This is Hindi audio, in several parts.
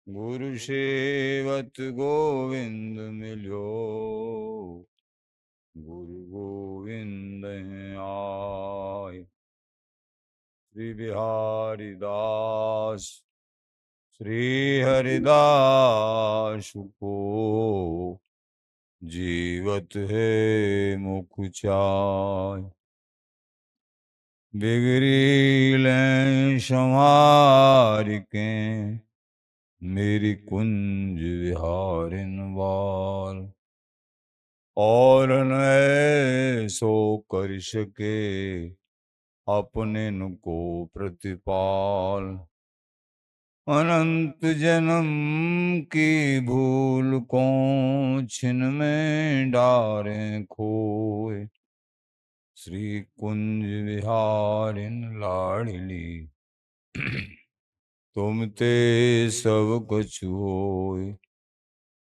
गुरु सेवत गोविंद मिलो, गुरु गोविंद आय। श्री बिहारी दास श्री हरिदास को जीवत है मुख चाय। बिगड़ी लें संवार के मेरी कुंज विहारिन वाल, और न सो कर सके अपने को प्रतिपाल। अनंत जन्म की भूल को छिन में डारें खोए, श्री कुंज विहारिन लाडली तुम ते सब कुछ होए।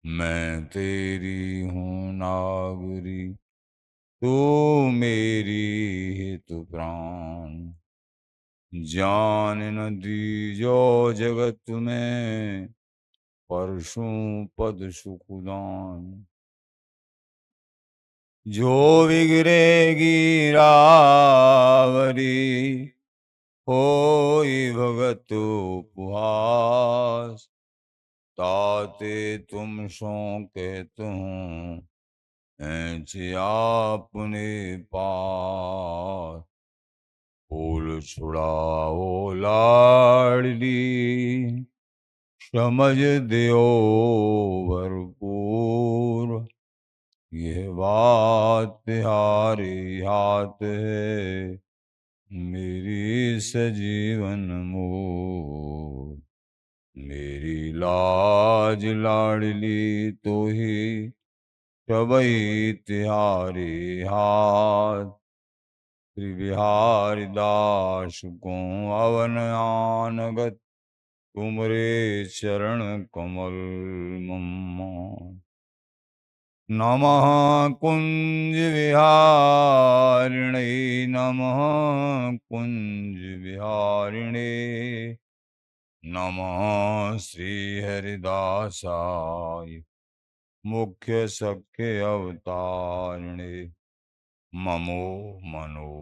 मैं तेरी हूँ नागरी, तू मेरी हित प्राण। जान न दीजो जगत में, परशु पद सुखदान। जो बिगड़ेगी रावरी, होई भगत उपहास। ताते तुम सो कहते हूँ, ऐच आपने पास। फूल छुड़ाओ लाडली, समझ दियो भरपूर। यह बात तिहारी हाथ है, मेरी सजीवन मोर। मेरी लाज लाडली तो ही सबई तिहारी हाथ। श्री बिहारी दास को अवन आनगत, तुमरे चरण कमल मम्मा। नमः कुंज विहारिणे, नमः कुंज विहारिणे, नमः श्री हरिदासाय मुख्य सख्य अवतारिणे। ममो मनो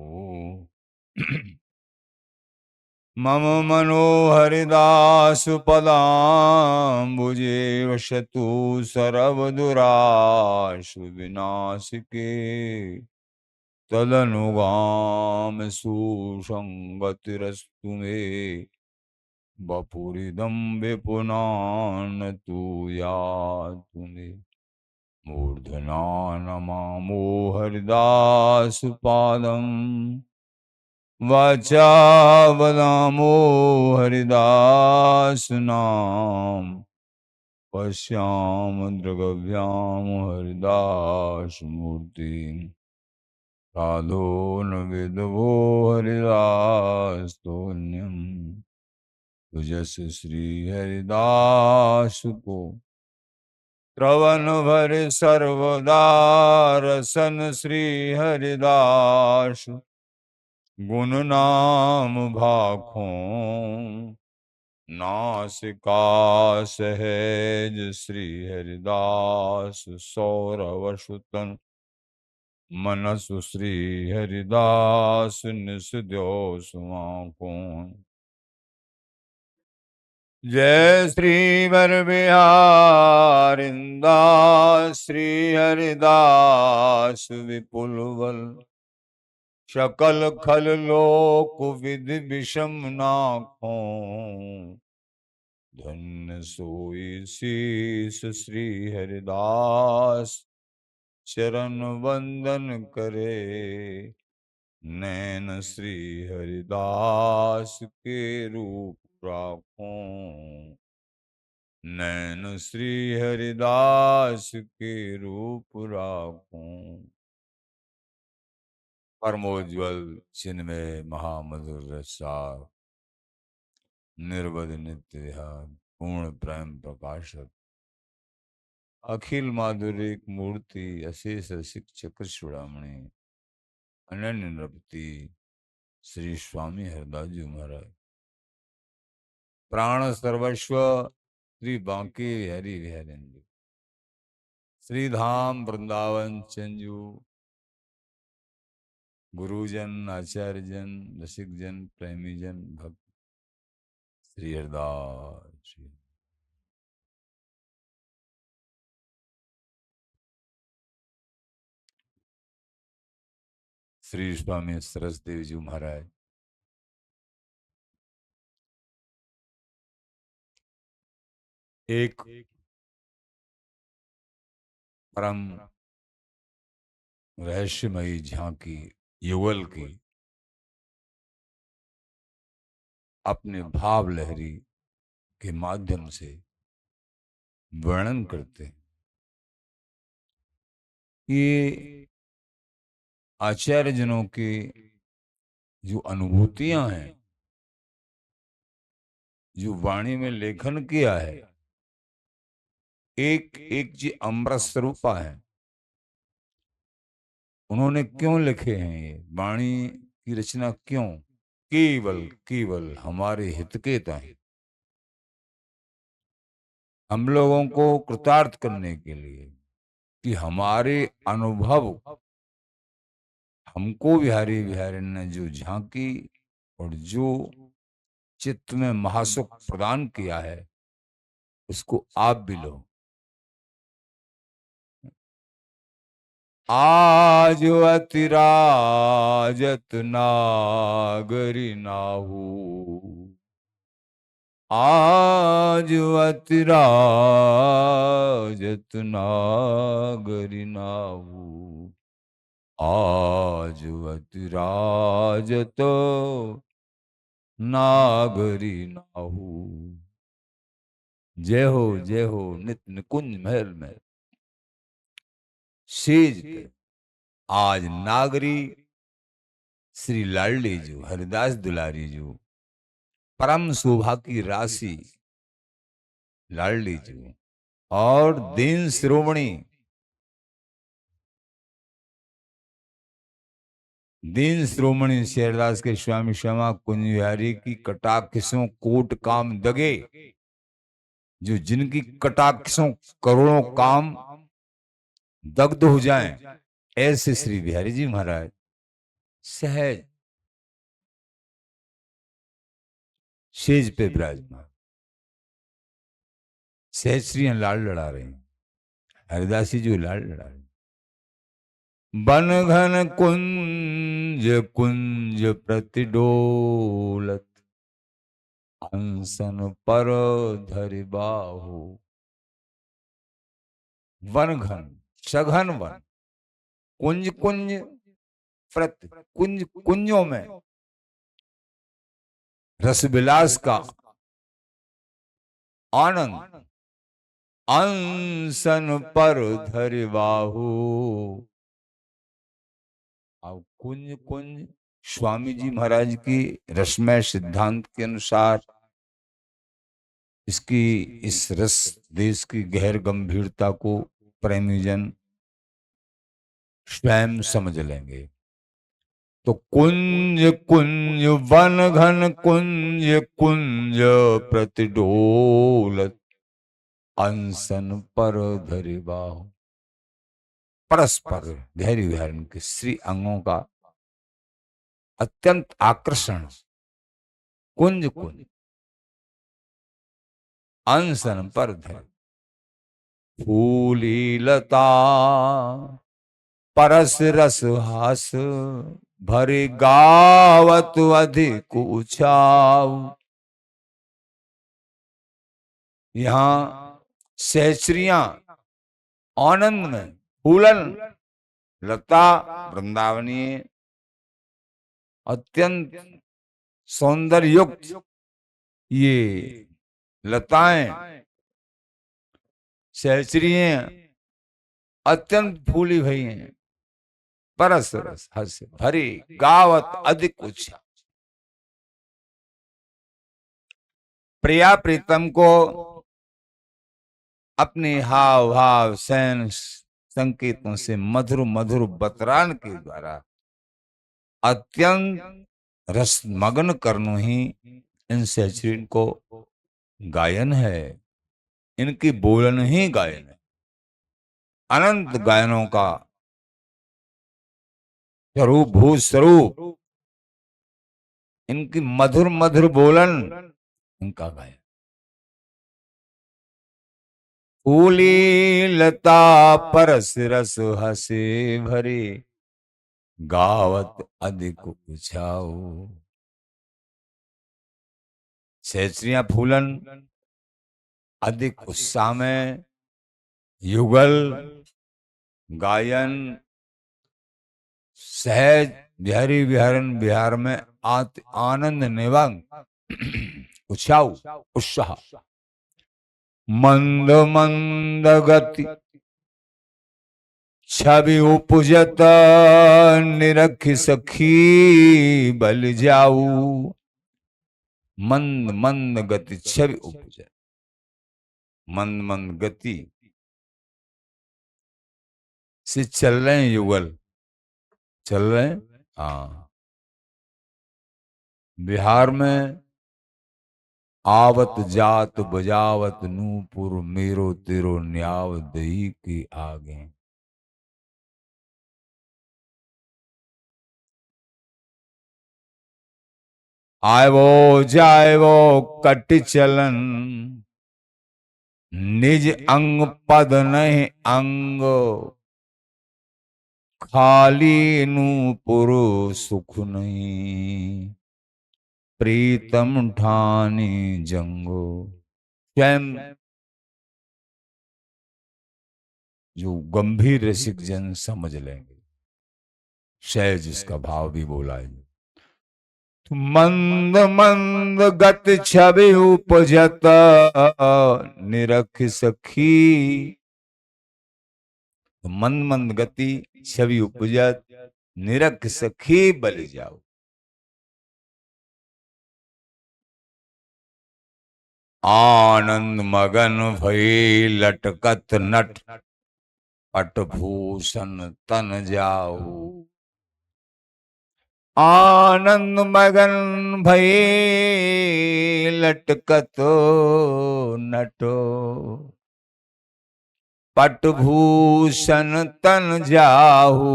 मम मनो हरिदास पदाम्बुजे वसतु सर्वदुराशु विनाशिके। तदनुगाम सुसंगतिरस्तु मे, वपुरिदं विपुनान तु यातु मे। मूर्धना नमामो हरिदास पादम्, वाचा वदामो हरिदास नाम। पश्याम दृगभ्याम हरिदास मूर्ति, साधो न विदवो हरिदास तोन्यम। तुजस श्री हरिदास को श्रवण भर सर्वदा रसन। श्री हरिदास गुण नाम भाखों, नासिका सहज। श्री हरिदास सौरवसुतन, मनसु श्री हरिदास निस द्यो सुआंकों। जय श्री वर बिहारिंदास, श्री हरिदास विपुल बल। सकल खल लोक विधि विषम नाखों, धन्य सोई शीस श्री हरिदास चरण वंदन करे। नैन श्री हरिदास के रूप राखों, नैन श्री हरिदास के रूप राखों। परमोज्वल चिन्मय महामधुर रसार, निर्वध नित्य विहार, पूर्ण प्रेम प्रकाशक, अखिल माधुरिक मूर्ति, अशेष शिक्षक चूड़ामणि, अनन्य नृपति श्री स्वामी हरदास जी महाराज। प्राण सर्वस्व श्री बांके बिहारी बिहारी श्री धाम वृंदावन चंजू गुरुजन आचार्यजन रसिकजन प्रेमीजन भक्त श्री हरदास श्री श्री स्वामी सरस्वती जी महाराज एक परम रहस्यमयी झांकी युगल की अपने भाव लहरी के माध्यम से वर्णन करते हैं। ये आचार्य जनों की जो अनुभूतियां हैं, जो वाणी में लेखन किया है, एक एक जी अमृत स्वरूपा है। उन्होंने क्यों लिखे हैं ये वाणी की रचना? क्यों? केवल केवल हमारे हित के तय, हम लोगों को कृतार्थ करने के लिए, कि हमारे अनुभव हमको बिहारी बिहारी ने जो झांकी और जो चित्त में महासुख प्रदान किया है, उसको आप भी लो। आज अतिराजत नागरी नाहू, आज अतिराजत नागरी नाहू, आज अतिराजत नागरी नाहू। जय हो नित्य निकुंज महल में सेज पे आज नागरी श्री लाडली जो हरिदास दुलारी जो परम शोभा की राशि लाडली जो और दीन श्रोमणी दीन श्रोमणी शेरदास के स्वामी श्यामा कुंज बिहारी की कटाक्षों कोट काम दगे, जो जिनकी कटाक्षों करोड़ों काम दग्ध हो जाएं, ऐसे श्री बिहारी जी महाराज सहज सेज पे विराजमान सहज श्री लाल लड़ा रहे हैं। हरिदासी जी लाल लड़ा रहे हैं। बन घन कुंज कुंज प्रतिडोलत, हंसन पर धरि बाहु। वन घन सघन वन, कुंज कुंज प्रति कुंज कुंजों में रसविलास का आनंद, अंसन पर धरि बाहु। अब कुंज कुंज स्वामी जी महाराज की रसमय सिद्धांत के अनुसार इसकी इस रस देश की गहर गंभीरता को प्रेमीजन स्वयं समझ लेंगे। तो कुंज कुंज वन घन कुंज कुंज प्रतिडोलत, अंसन पर धरि बाहु। परस्पर गहरी विहरण के श्री अंगों का अत्यंत आकर्षण कुंज कुंज अंसन पर धरि, फूली लता परस रस हास, भरे गावत अधिक उछाव। यहां सहस्रियां आनंद में फूलन लता वृंदावनी अत्यंत सौंदर्य युक्त ये लताएं सहस्रियां अत्यंत फूली भई हैं। परस रस हस भरी गावत अधिक उच्च। प्रिया प्रीतम को अपने हाव भाव सैन संकेतों से मधुर मधुर बतरान के द्वारा अत्यंत रसमग्न करनो ही इन सहचरीन को गायन है। इनकी बोलन ही गायन है। अनंत गायनों का स्वरूप, भू स्वरूप, इनकी मधुर मधुर बोलन, इनका गायन। फूली लता परस रस हसे भरे, गावत अधिक उछाओ। सहस्त्रियां फूलन, अधिक उत्साह में युगल गायन, सहज बिहारी विहरन बिहार में आनंद निवंग उछाऊ उत्साह। मंद मंद गति छवि उपजत, निरख सखी बल जाऊ। मंद मंद गति छवि उपजत, मंद मंद गति से चल रहे हैं युगल, चल रहे हैं। हाँ, बिहार में आवत जात बजावत नूपुर, मेरो तेरो न्याव दही के आगे। आए वो जाए वो कट चलन, निज अंग पद नहीं अंग। खाली नूपुर सुख नहीं, प्रीतम ठानी जंगो। स्वयं जो गंभीर रसिक जन समझ लेंगे, सहज इसका भाव भी बोला है। मंद मंद गत छवि उपजत, निरख सखी। मंद मंद गति छवि उपजत, निरख सखी बल जाओ। आनंद मगन भई लटकत नट, पटभूषण तन जाओ। आनंद मगन भई लटकत नटो, पटभूषण तन जाहू।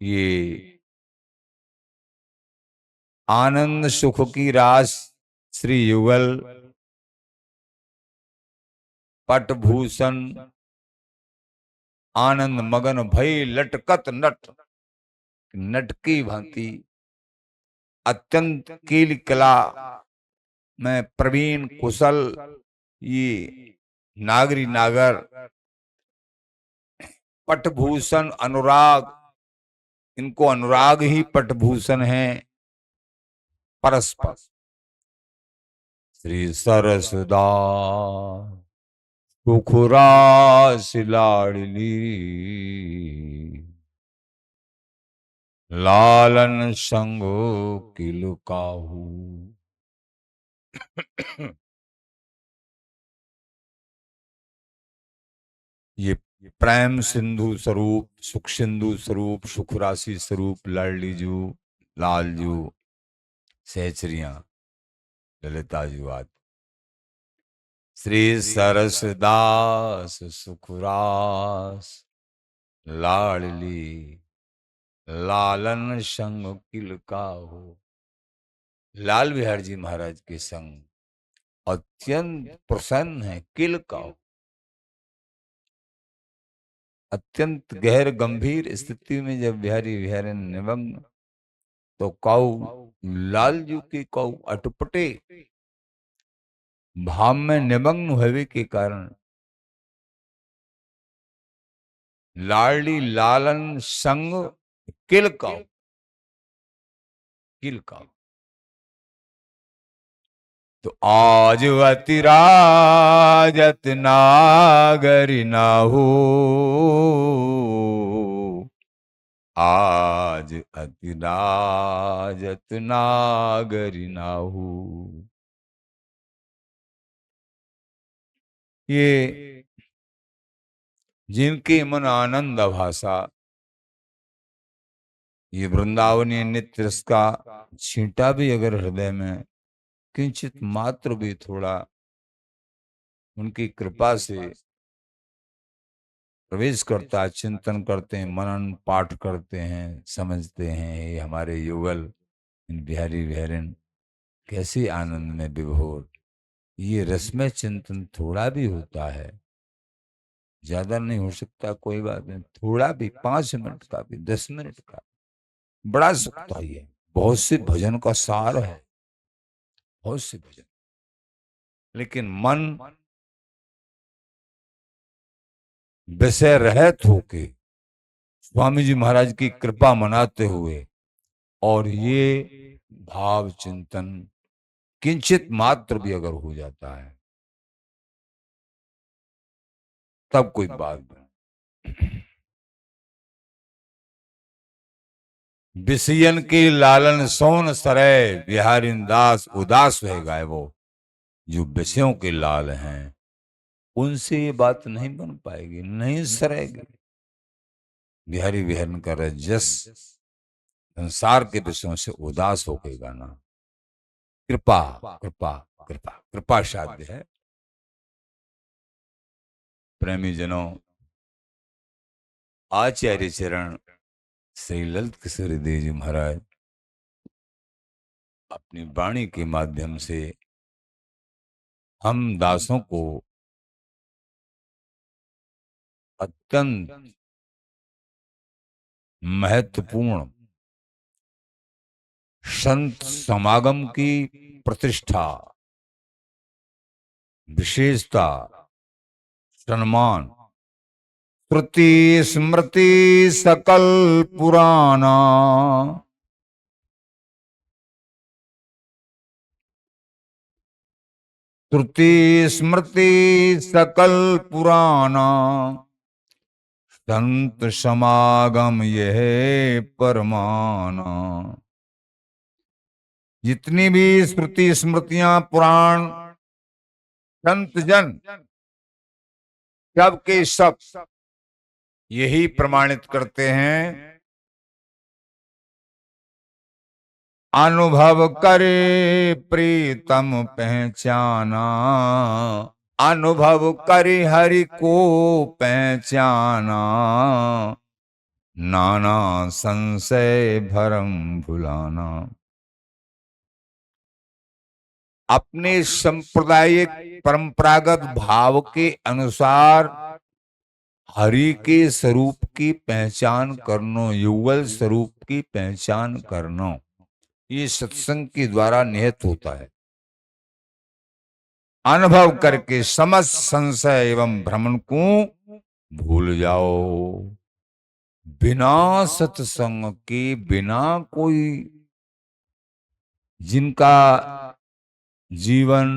ये आनंद सुख की रास श्री युगल, पटभूषण आनंद मगन भई लटकत नट, नट की भांति अत्यंत कील कला में प्रवीण कुशल ये नागरी नागर, पटभूषण अनुराग, इनको अनुराग ही पटभूषण है परस्पर। श्री सरसदास सुखरास लाडली, लालन संगो किलुकाहू। ये प्रेम सिंधु स्वरूप, सुख सिंधु स्वरूप, सुख राशि स्वरूप लाडली जू, लाल जू, सहचरियां, ललिता जी बात। श्री सरसदास सुखरास लाडली, लालन संग किलकाहू। लाल बिहार जी महाराज के संग अत्यंत प्रसन्न है। किलकाहू, अत्यंत गहर गंभीर स्थिति में जब बिहारी बिहारी निमग्न, तो काऊ लाल जी की काऊ अटपटे भाव में निमग्न होने के कारण लाडली लालन संग किलकाऊ, किलकाऊ। तो आज अतिराजत नागरी ना हो, आज अतिराजत नागरी ना हो। ये जिनके मन आनंद भाषा, ये वृंदावनी नित्य रस का छींटा भी अगर हृदय में किंचित मात्र भी थोड़ा उनकी कृपा से प्रवेश करता है, चिंतन करते हैं, मनन पाठ करते हैं, समझते हैं ये हमारे युगल इन बिहारी बिहारिन कैसे आनंद में विभोर। ये रसमय चिंतन थोड़ा भी होता है, ज्यादा नहीं हो सकता, कोई बात नहीं, थोड़ा भी 5 मिनट का भी 10 मिनट का बड़ा सकता ही है। बहुत से भजन का सार है, बहुत से भजन, लेकिन मन विषय रहित होके स्वामी जी महाराज की कृपा मनाते हुए और ये भाव चिंतन किंचित मात्र भी अगर हो जाता है तब कोई बात नहीं। विषयन के लालन सोन सरय बिहारी दास उदास रह गए। वो जो विषयों के लाल हैं उनसे ये बात नहीं बन पाएगी, नहीं सरेगी। बिहारी बिहारन का रजस संसार के विषयों से उदास होकेगा ना। कृपा कृपा कृपा कृपा साध्य है। प्रेमी जनों, आचार्य चरण श्री ललित किशोरी देव जी महाराज अपनी वाणी के माध्यम से हम दासों को अत्यंत महत्वपूर्ण संत समागम की प्रतिष्ठा, विशेषता, सम्मान, श्रुति स्मृति सकल पुराना, श्रुति स्मृति सकल पुराना, संत समागम यह परमाना। जितनी भी श्रुति स्मृतियां पुराण संत जन सब के सब यही प्रमाणित करते हैं, अनुभव करे प्रीतम पहचाना, अनुभव करे हरि को पहचाना, नाना संशय भरम भुलाना। अपने सांप्रदायिक परंपरागत भाव के अनुसार हरि के स्वरूप की पहचान करनो, युगल स्वरूप की पहचान करनो, ये सत्संग के द्वारा निहित होता है। अनुभव करके समस्त संशय एवं भ्रमण को भूल जाओ। बिना सत्संग के, बिना कोई जिनका जीवन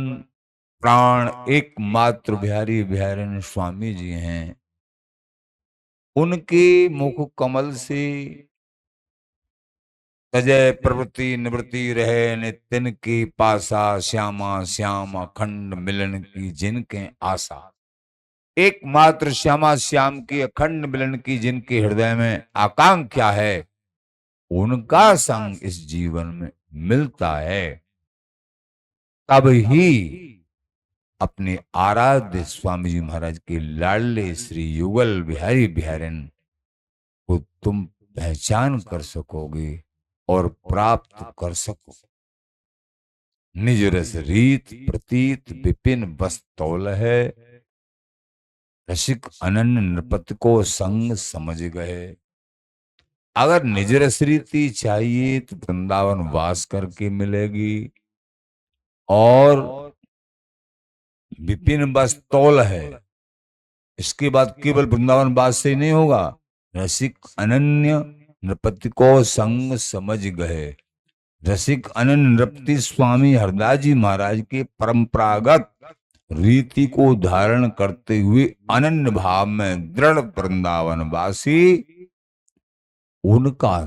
प्राण एकमात्र बिहारी बिहारी स्वामी जी हैं, उनके मुख कमल से तजय प्रवृत्ति निवृत्ति रहे नितिन की पासा, श्यामा श्याम अखंड मिलन की जिनके आशा। एकमात्र श्यामा श्याम की अखंड मिलन की जिनके हृदय में आकांक्षा है, उनका संग इस जीवन में मिलता है, तब ही अपने आराध्य स्वामी जी महाराज के लाडले श्री युगल बिहारी बिहारिन को तुम पहचान कर सकोगे और प्राप्त कर सको। निज रस रीत प्रतीत विपिन बस तौल है, रसिक अनन्य नृपति को संग समझ गए। अगर निज रस रीति चाहिए तो वृंदावन वास करके मिलेगी, और विपिन बस तौल है, इसके बाद केवल वृंदावन वास से नहीं होगा। रसिक अनन्य नृपति को संग समझ गए। रसिक अनन्य नृपति स्वामी हरदास जी महाराज के परंपरागत रीति को धारण करते हुए अनन्य भाव में दृढ़ वृंदावन वासी, उनका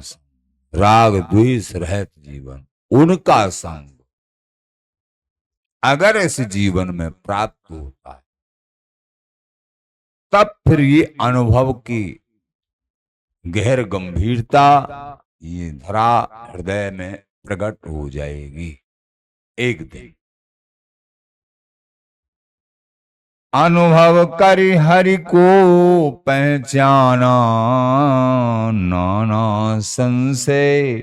राग द्वेष रहित जीवन, उनका संग अगर इस जीवन में प्राप्त होता है, तब फिर ये अनुभव की गहर गंभीरता ये धरा हृदय में प्रकट हो जाएगी। एक दिन अनुभव कर हरि को पहचाना, नाना संशय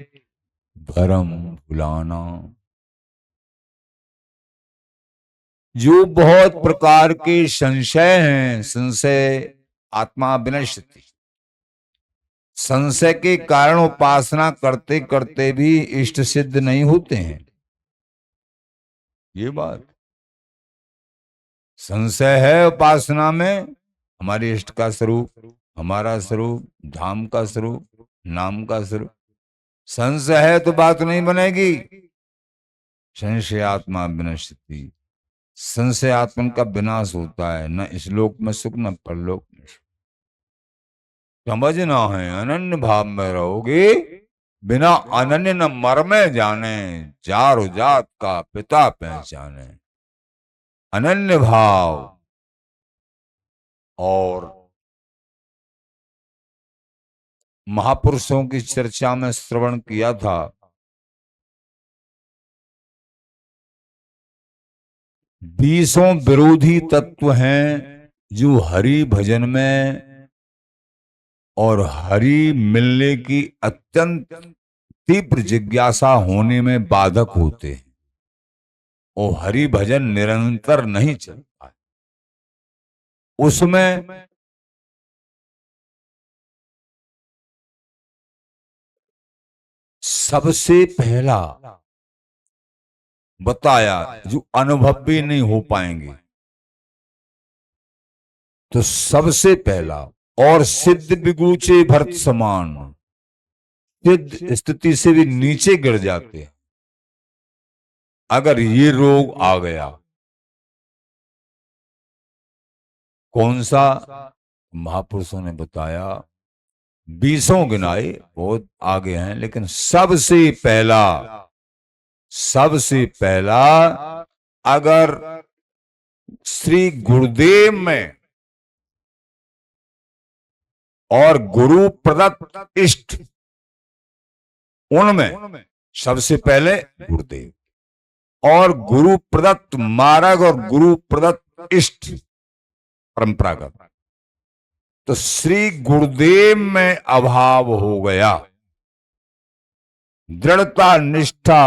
भरम भुलाना। जो बहुत प्रकार के संशय हैं, संशय आत्मा विनश्यति, संशय के कारण उपासना करते करते भी इष्ट सिद्ध नहीं होते हैं। ये बात संशय है उपासना में, हमारे इष्ट का स्वरूप, हमारा स्वरूप, धाम का स्वरूप, नाम का स्वरूप। संशय है तो बात नहीं बनेगी। संशय आत्मा विनश्यति, संशय आत्मन का विनाश होता है, न इस लोक में सुख न परलोक में सुख। समझना है, अनन्य भाव में रहोगे, बिना अनन्य न मर में जाने, जार जात का पिता पहचाने। अनन्य भाव। और महापुरुषों की चर्चा में श्रवण किया था, बीसों विरोधी तत्व हैं जो हरि भजन में और हरि मिलने की अत्यंत तीव्र जिज्ञासा होने में बाधक होते हैं, और हरि भजन निरंतर नहीं चलता है। उसमें सबसे पहला बताया जो अनुभव भी नहीं हो पाएंगे, तो सबसे पहला और सिद्ध बिगूचे भरत समान, सिद्ध स्थिति से भी नीचे गिर जाते हैं। अगर ये रोग आ गया, कौन सा? महापुरुषों ने बताया, बीसों गिनाए, बहुत आगे हैं, लेकिन सबसे पहला अगर श्री गुरुदेव में और गुरु प्रदत्त इष्ट, उनमें सबसे पहले गुरुदेव, और गुरु प्रदत्त मार्ग और गुरु प्रदत्त इष्ट परंपरागत, तो श्री गुरुदेव में अभाव हो गया, दृढ़ता, निष्ठा,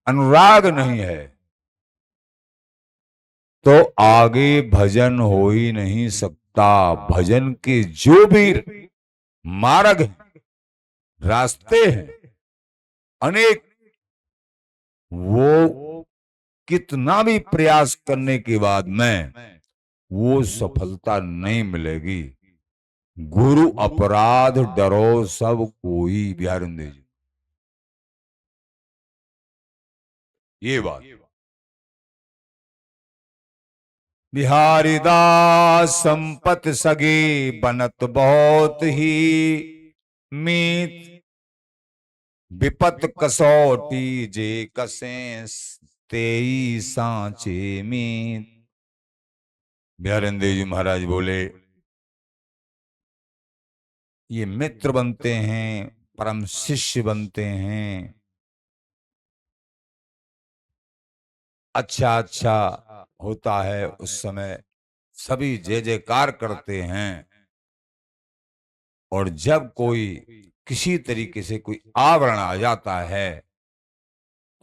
अनुराग नहीं है, तो आगे भजन हो ही नहीं सकता। भजन के जो भी मार्ग हैं, रास्ते हैं अनेक, वो कितना भी प्रयास करने के बाद में वो सफलता नहीं मिलेगी। गुरु अपराध डरो सब कोई, बिहारिंदे जी, ये बात। बिहारी दास संपत सगे बनत बहुत ही मीत, विपत कसौटी जे कसे तेई सांचे मीत। बिहारिंदे जी महाराज बोले, ये मित्र बनते हैं, परम शिष्य बनते हैं, अच्छा होता है, उस समय सभी जय जयकार करते हैं, और जब कोई किसी तरीके से कोई आवरण आ जाता है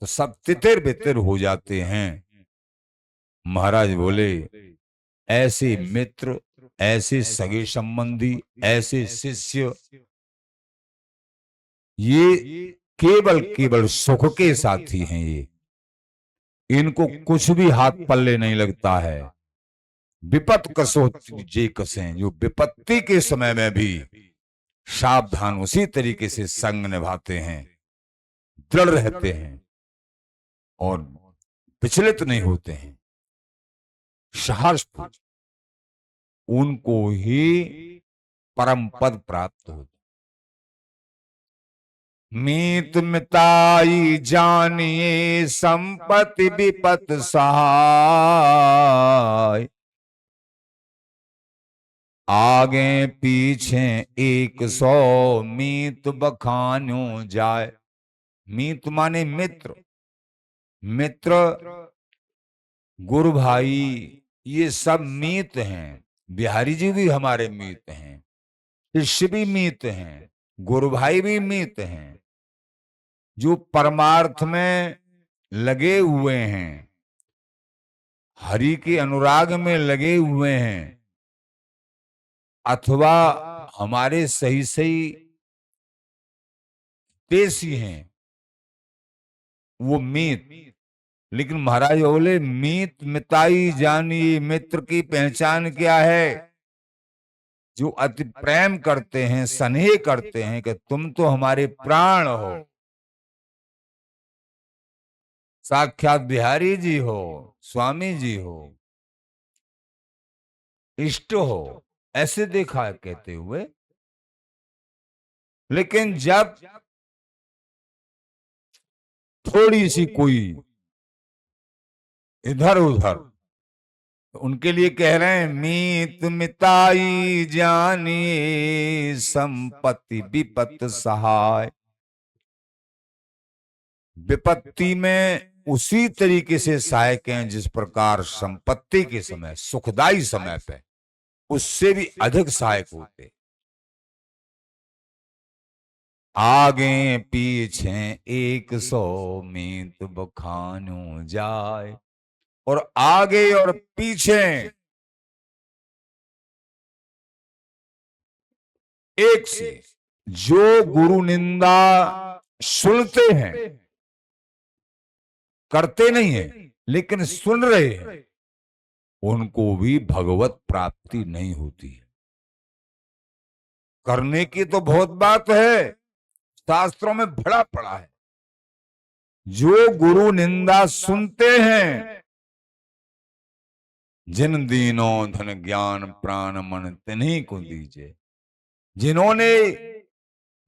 तो सब तितिर बितिर हो जाते हैं। महाराज बोले, ऐसे मित्र, ऐसे सगे संबंधी, ऐसे शिष्य, ये केवल सुख के साथी हैं। ये इनको कुछ भी हाथ पल्ले नहीं लगता है। विपत कसो जे कसें, जो विपत्ति के समय में भी सावधान उसी तरीके से संग निभाते हैं, दृढ़ रहते हैं और विचलित नहीं होते हैं, साहस, उनको ही परम पद प्राप्त होता। मीत मिताई जानिए संपत्ति विपत सहाय, आगे पीछे 100 मीत बखानो जाए। मीत माने मित्र, मित्र गुरु भाई ये सब मीत हैं। बिहारी जी भी हमारे मीत हैं, शिष्य भी मीत हैं, गुरु भाई भी मीत हैं, जो परमार्थ में लगे हुए हैं, हरि के अनुराग में लगे हुए हैं, अथवा हमारे सही सही देसी हैं, वो मीत। लेकिन महाराज बोले मीत मिताई जानिए, मित्र की पहचान क्या है? जो अति प्रेम करते हैं, स्नेह करते हैं कि तुम तो हमारे प्राण हो, साक्षात बिहारी जी हो, स्वामी जी हो, इष्ट हो, ऐसे देखा है कहते हुए। लेकिन जब थोड़ी सी कोई इधर उधर, तो उनके लिए कह रहे हैं मीत मिताई जानिए, संपत्ति विपत सहाय। विपत्ति में उसी तरीके से सहायक हैं जिस प्रकार संपत्ति के समय, सुखदाई समय पे उससे भी अधिक सहायक होते। आगे पीछे 100 मीत बखानू जाए, और आगे और पीछे एक से जो गुरु निंदा सुनते हैं, करते नहीं है लेकिन सुन रहे हैं, उनको भी भगवत प्राप्ति नहीं होती है। करने की तो बहुत बात है, शास्त्रों में बड़ा पड़ा है। जो गुरु निंदा सुनते हैं, जिन दीनों धन ज्ञान प्राण मन तिन्हीं को दीजिए। जिन्होंने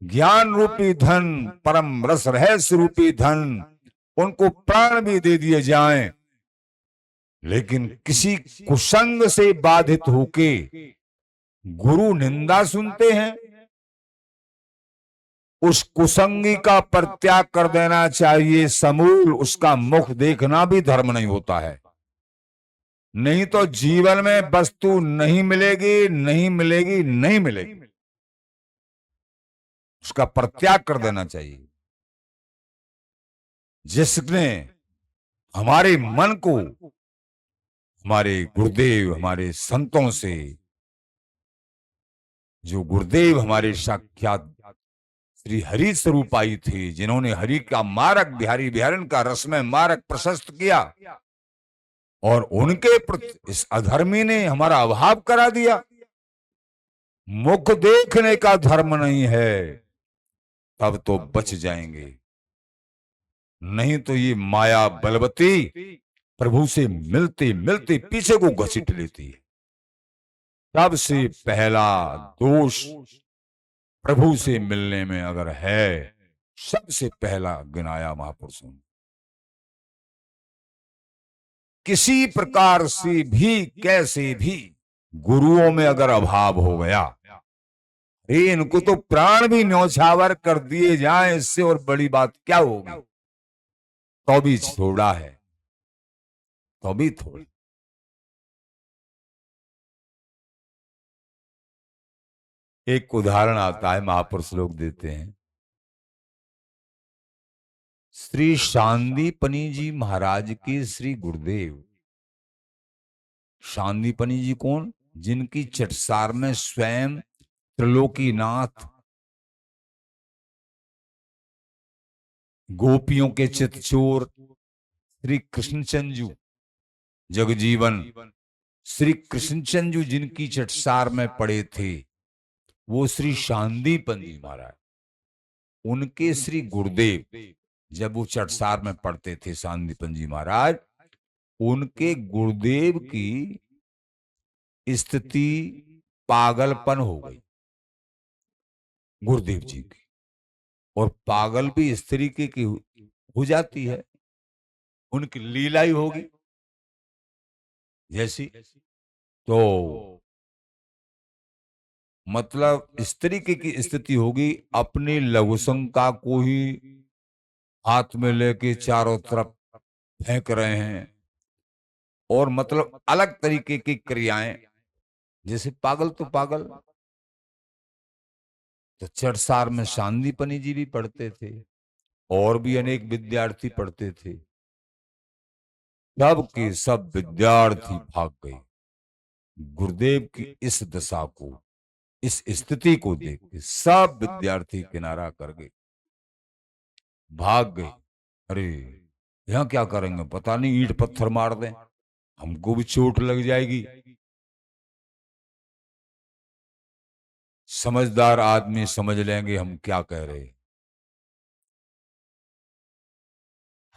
ज्ञान रूपी धन, परम रस रहस्य रूपी धन, उनको प्राण भी दे दिए जाएं, लेकिन किसी कुसंग से बाधित होके गुरु निंदा सुनते हैं, उस कुसंगी का परित्याग कर देना चाहिए समूल। उसका मुख देखना भी धर्म नहीं होता है। नहीं तो जीवन में वस्तु नहीं मिलेगी, नहीं मिलेगी, नहीं मिलेगी। उसका परित्याग कर देना चाहिए। जिसने हमारे मन को, हमारे गुरुदेव, हमारे संतों से, जो गुरुदेव हमारे साक्षात श्री हरि स्वरूप आई थे, जिन्होंने हरि का मार्ग, बिहारी बिहारन का रसमय मार्ग प्रशस्त किया, और उनके प्रति इस अधर्मी ने हमारा अभाव करा दिया। मुख देखने का धर्म नहीं है, तब तो बच जाएंगे। नहीं तो ये माया बलवती प्रभु से मिलते मिलते पीछे को घसीट लेती है। सबसे पहला दोष प्रभु से मिलने में अगर है, सबसे पहला गिनाया महापुरुषों ने। किसी प्रकार से भी, कैसे भी गुरुओं में अगर अभाव हो गया, इनको तो प्राण भी न्यौछावर कर दिए जाएं, इससे और बड़ी बात क्या होगी? तो भी छोड़ा है, तो भी थोड़ा। एक उदाहरण आता है, महापुरुष लोग देते हैं। श्री शांदीपनी जी महाराज के श्री गुरुदेव। शांदीपनी जी कौन? जिनकी चटसार में स्वयं त्रिलोकीनाथ, गोपियों के चितचोर श्री कृष्णचंदू, जगजीवन श्री कृष्णचंदू जिनकी चटसार में पड़े थे, वो श्री शांदीपन जी महाराज। उनके श्री गुरुदेव जब वो चटसार में पढ़ते थे, शांदीपन जी महाराज, उनके गुरुदेव की स्थिति पागलपन हो गई, गुरुदेव जी की। और पागल भी इस तरीके की हो जाती है, उनकी लीला ही होगी जैसी। तो मतलब इस तरीके की स्थिति होगी, अपनी लघुशंका को ही हाथ में लेके चारों तरफ फेंक रहे हैं, और मतलब अलग तरीके की क्रियाएं, जैसे पागल तो पागल, तो चटसार में सांदीपनी जी भी पढ़ते थे और भी अनेक विद्यार्थी पढ़ते थे। सब के सब विद्यार्थी भाग गए। गुरुदेव की इस दशा को, इस स्थिति को देख के सब विद्यार्थी किनारा कर गए, भाग गए। अरे यहाँ क्या करेंगे, पता नहीं ईंट पत्थर मार दें, हमको भी चोट लग जाएगी। समझदार आदमी समझ लेंगे हम क्या कह रहे हैं,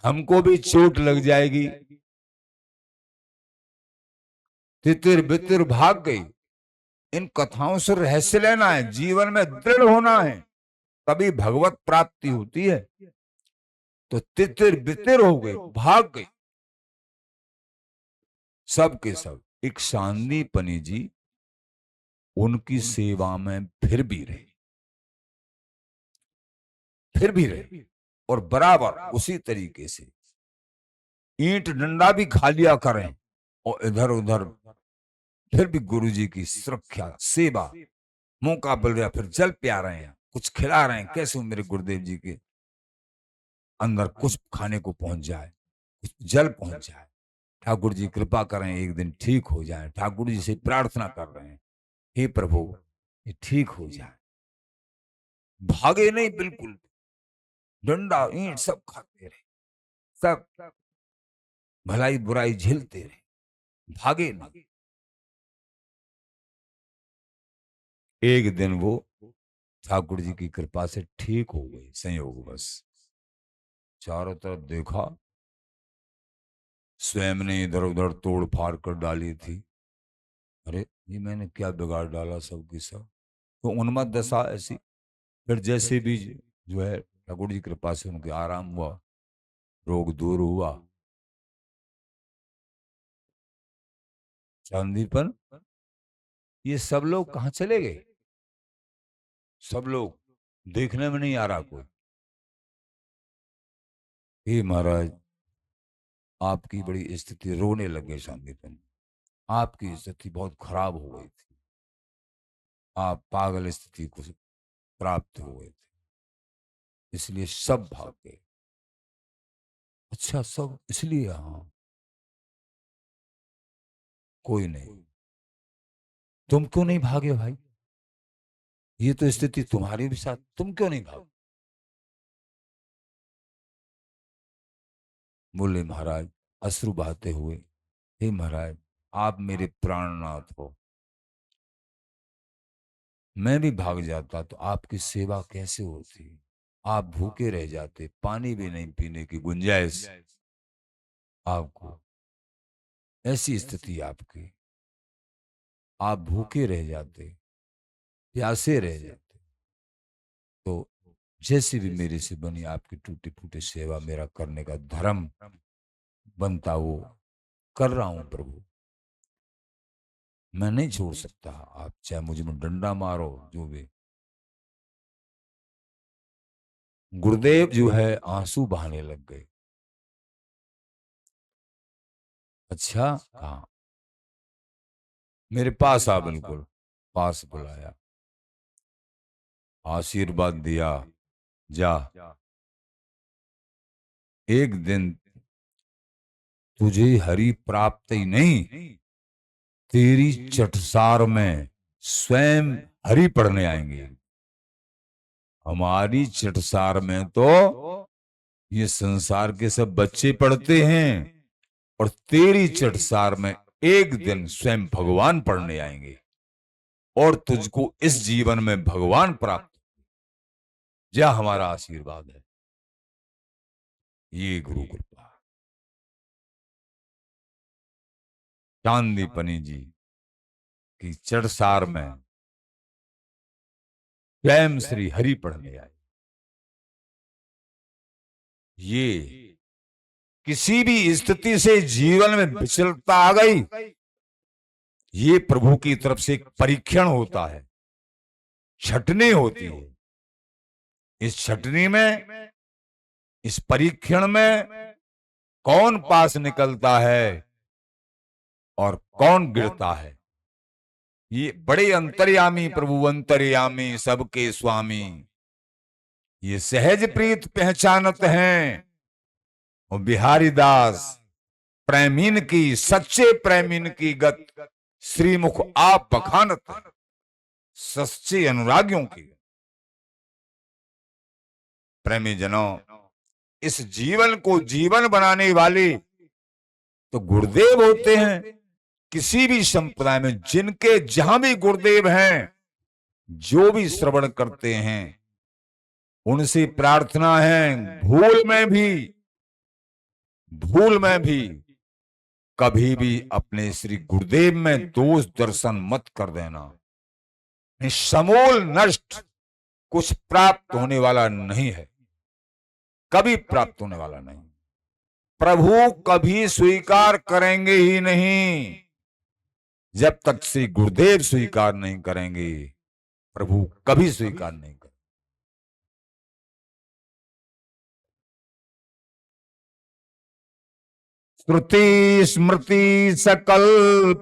हमको भी चोट लग जाएगी। तितिर बितिर भाग गई। इन कथाओं से रहस्य लेना है, जीवन में दृढ़ होना है, तभी भगवत प्राप्ति होती है। तो तितिर बितिर हो गए, भाग गए सब के सब। एक सांदीपनी जी उनकी सेवा में फिर भी रहे और बराबर उसी तरीके से ईंट डंडा भी खा लिया करें और इधर उधर फिर भी गुरु जी की सुरक्षा सेवा, मौका मिल रहा फिर जल पिया रहे हैं, कुछ खिला रहे हैं, कैसे मेरे गुरुदेव जी के अंदर कुछ खाने को पहुंच जाए, कुछ जल पहुंच जाए, ठाकुर जी कृपा करें एक दिन ठीक हो जाए। ठाकुर जी से प्रार्थना कर रहे हैं, हे प्रभु ये ठीक हो जाए। भागे नहीं, बिल्कुल डंडा ईंट सब खाते रहे, सब भलाई बुराई झेलते रहे, भागे नहीं। एक दिन वो ठाकुर जी की कृपा से ठीक हो गए, संयोग बस। चारों तरफ देखा, स्वयं ने इधर उधर तोड़ फाड़ कर डाली थी। अरे ये मैंने क्या बिगाड़ डाला सबकी सब। तो उन्मत्त दशा ऐसी। फिर जैसे भी जो है ठाकुर जी कृपा से उनके आराम हुआ, रोग दूर हुआ। चांदीपन ये सब लोग कहाँ चले गए, सब लोग देखने में नहीं आ रहा कोई। हे महाराज आपकी बड़ी स्थिति, रोने लगे शांतिपन, आपकी स्थिति बहुत खराब हो गई थी, आप पागल स्थिति को प्राप्त हो गए थे, इसलिए सब भाग गए। अच्छा सब इसलिए, हाँ कोई नहीं, तुम क्यों नहीं भागे भाई, ये तो स्थिति तुम्हारी भी साथ, तुम क्यों नहीं भागे। बोले महाराज अश्रु बहाते हुए, हे महाराज आप मेरे प्राणनाथ हो, मैं भी भाग जाता तो आपकी सेवा कैसे होती, आप भूखे रह जाते, पानी भी नहीं पीने की गुंजाइश आपको, ऐसी स्थिति आपकी, आप भूखे रह जाते, प्यासे रह जाते। तो जैसे भी मेरे से बनी आपकी टूटी फूटी सेवा मेरा करने का धर्म बनता वो कर रहा हूं प्रभु, मैं नहीं छोड़ सकता, आप चाहे मुझे में डंडा मारो जो भी। गुरुदेव जो है आंसू बहाने लग गए। अच्छा कहा, मेरे पास आ, बिल्कुल पास बुलाया, आशीर्वाद दिया, जा एक दिन तुझे हरि प्राप्त ही नहीं, तेरी चटसार में स्वयं हरि पढ़ने आएंगे। हमारी चटसार में तो ये संसार के सब बच्चे पढ़ते हैं और तेरी चटसार में एक दिन स्वयं भगवान पढ़ने आएंगे और तुझको इस जीवन में भगवान प्राप्त, यह हमारा आशीर्वाद है, ये गुरु कृपा। चांदीपनी जी की चटसार में स्वयं श्री हरि पढ़ने आए। ये किसी भी स्थिति से जीवन में विचलता आ गई, ये प्रभु की तरफ से एक परीक्षण होता है, छटनी होती है। इस छटनी में, इस परीक्षण में कौन पास निकलता है, और कौन गिरता है। ये बड़े अंतर्यामी प्रभु, अंतर्यामी सबके स्वामी, ये सहज प्रीत पहचानत हैं। और बिहारी दास प्रेमीन की, सच्चे प्रेमीन की गत श्रीमुख आप बखानत हैं, सच्चे अनुरागियों की। प्रेमी जनों, इस जीवन को जीवन बनाने वाले तो गुरुदेव होते हैं। किसी भी संप्रदाय में जिनके जहां भी गुरुदेव हैं, जो भी श्रवण करते हैं, उनसे प्रार्थना है, भूल में भी कभी भी अपने श्री गुरुदेव में दोष दर्शन मत कर देना। समूल नष्ट कुछ प्राप्त होने वाला नहीं है, कभी प्राप्त होने वाला नहीं। प्रभु कभी स्वीकार करेंगे ही नहीं। जब तक श्री गुरुदेव स्वीकार नहीं करेंगे, प्रभु कभी स्वीकार नहीं करेंगे। श्रुति स्मृति सकल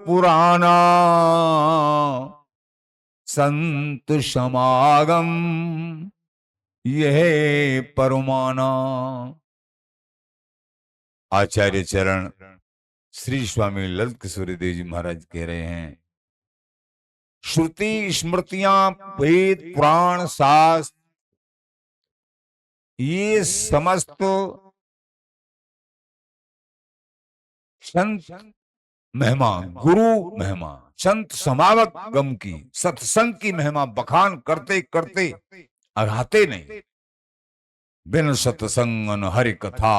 पुराना, संत समागम यह परमाना। आचार्य चरण श्री स्वामी ललित किशोरी देव जी महाराज कह रहे हैं, श्रुति स्मृतियां, वेद पुराण शास्त्र, ये समस्त संत महिमा, गुरु महिमा, संत समागम की, सत्संग की महिमा बखान करते करते अघाते नहीं। बिन सत्संग न हरि कथा,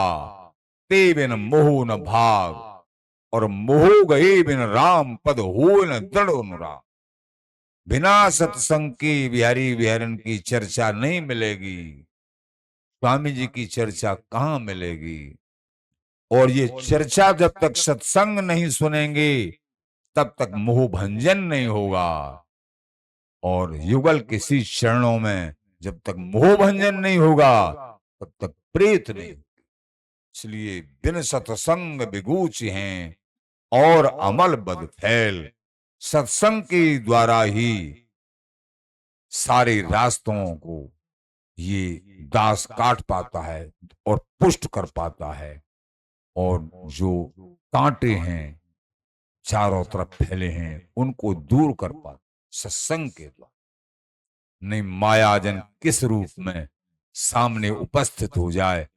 ते बिन मोह न भाग, और मोह गए बिन राम पद हो न दृढ़ अनुराग। बिना सत्संग की बिहारी बिहारन की चर्चा नहीं मिलेगी, स्वामी जी की चर्चा कहां मिलेगी। और ये चर्चा जब तक सत्संग नहीं सुनेंगे, तब तक मोह भंजन नहीं होगा। और युगल किसी चरणों में जब तक मोह भंजन नहीं होगा, तब तक प्रीत नहीं। इसलिए बिन सत्संग बिगूच हैं और अमल बद फैल। सत्संग के द्वारा ही सारे रास्तों को ये दास काट पाता है और पुष्ट कर पाता है। और जो कांटे हैं चारों तरफ फैले हैं, उनको दूर कर पाता सत्संग के द्वारा। नहीं मायाजन किस रूप में सामने उपस्थित हो जाए,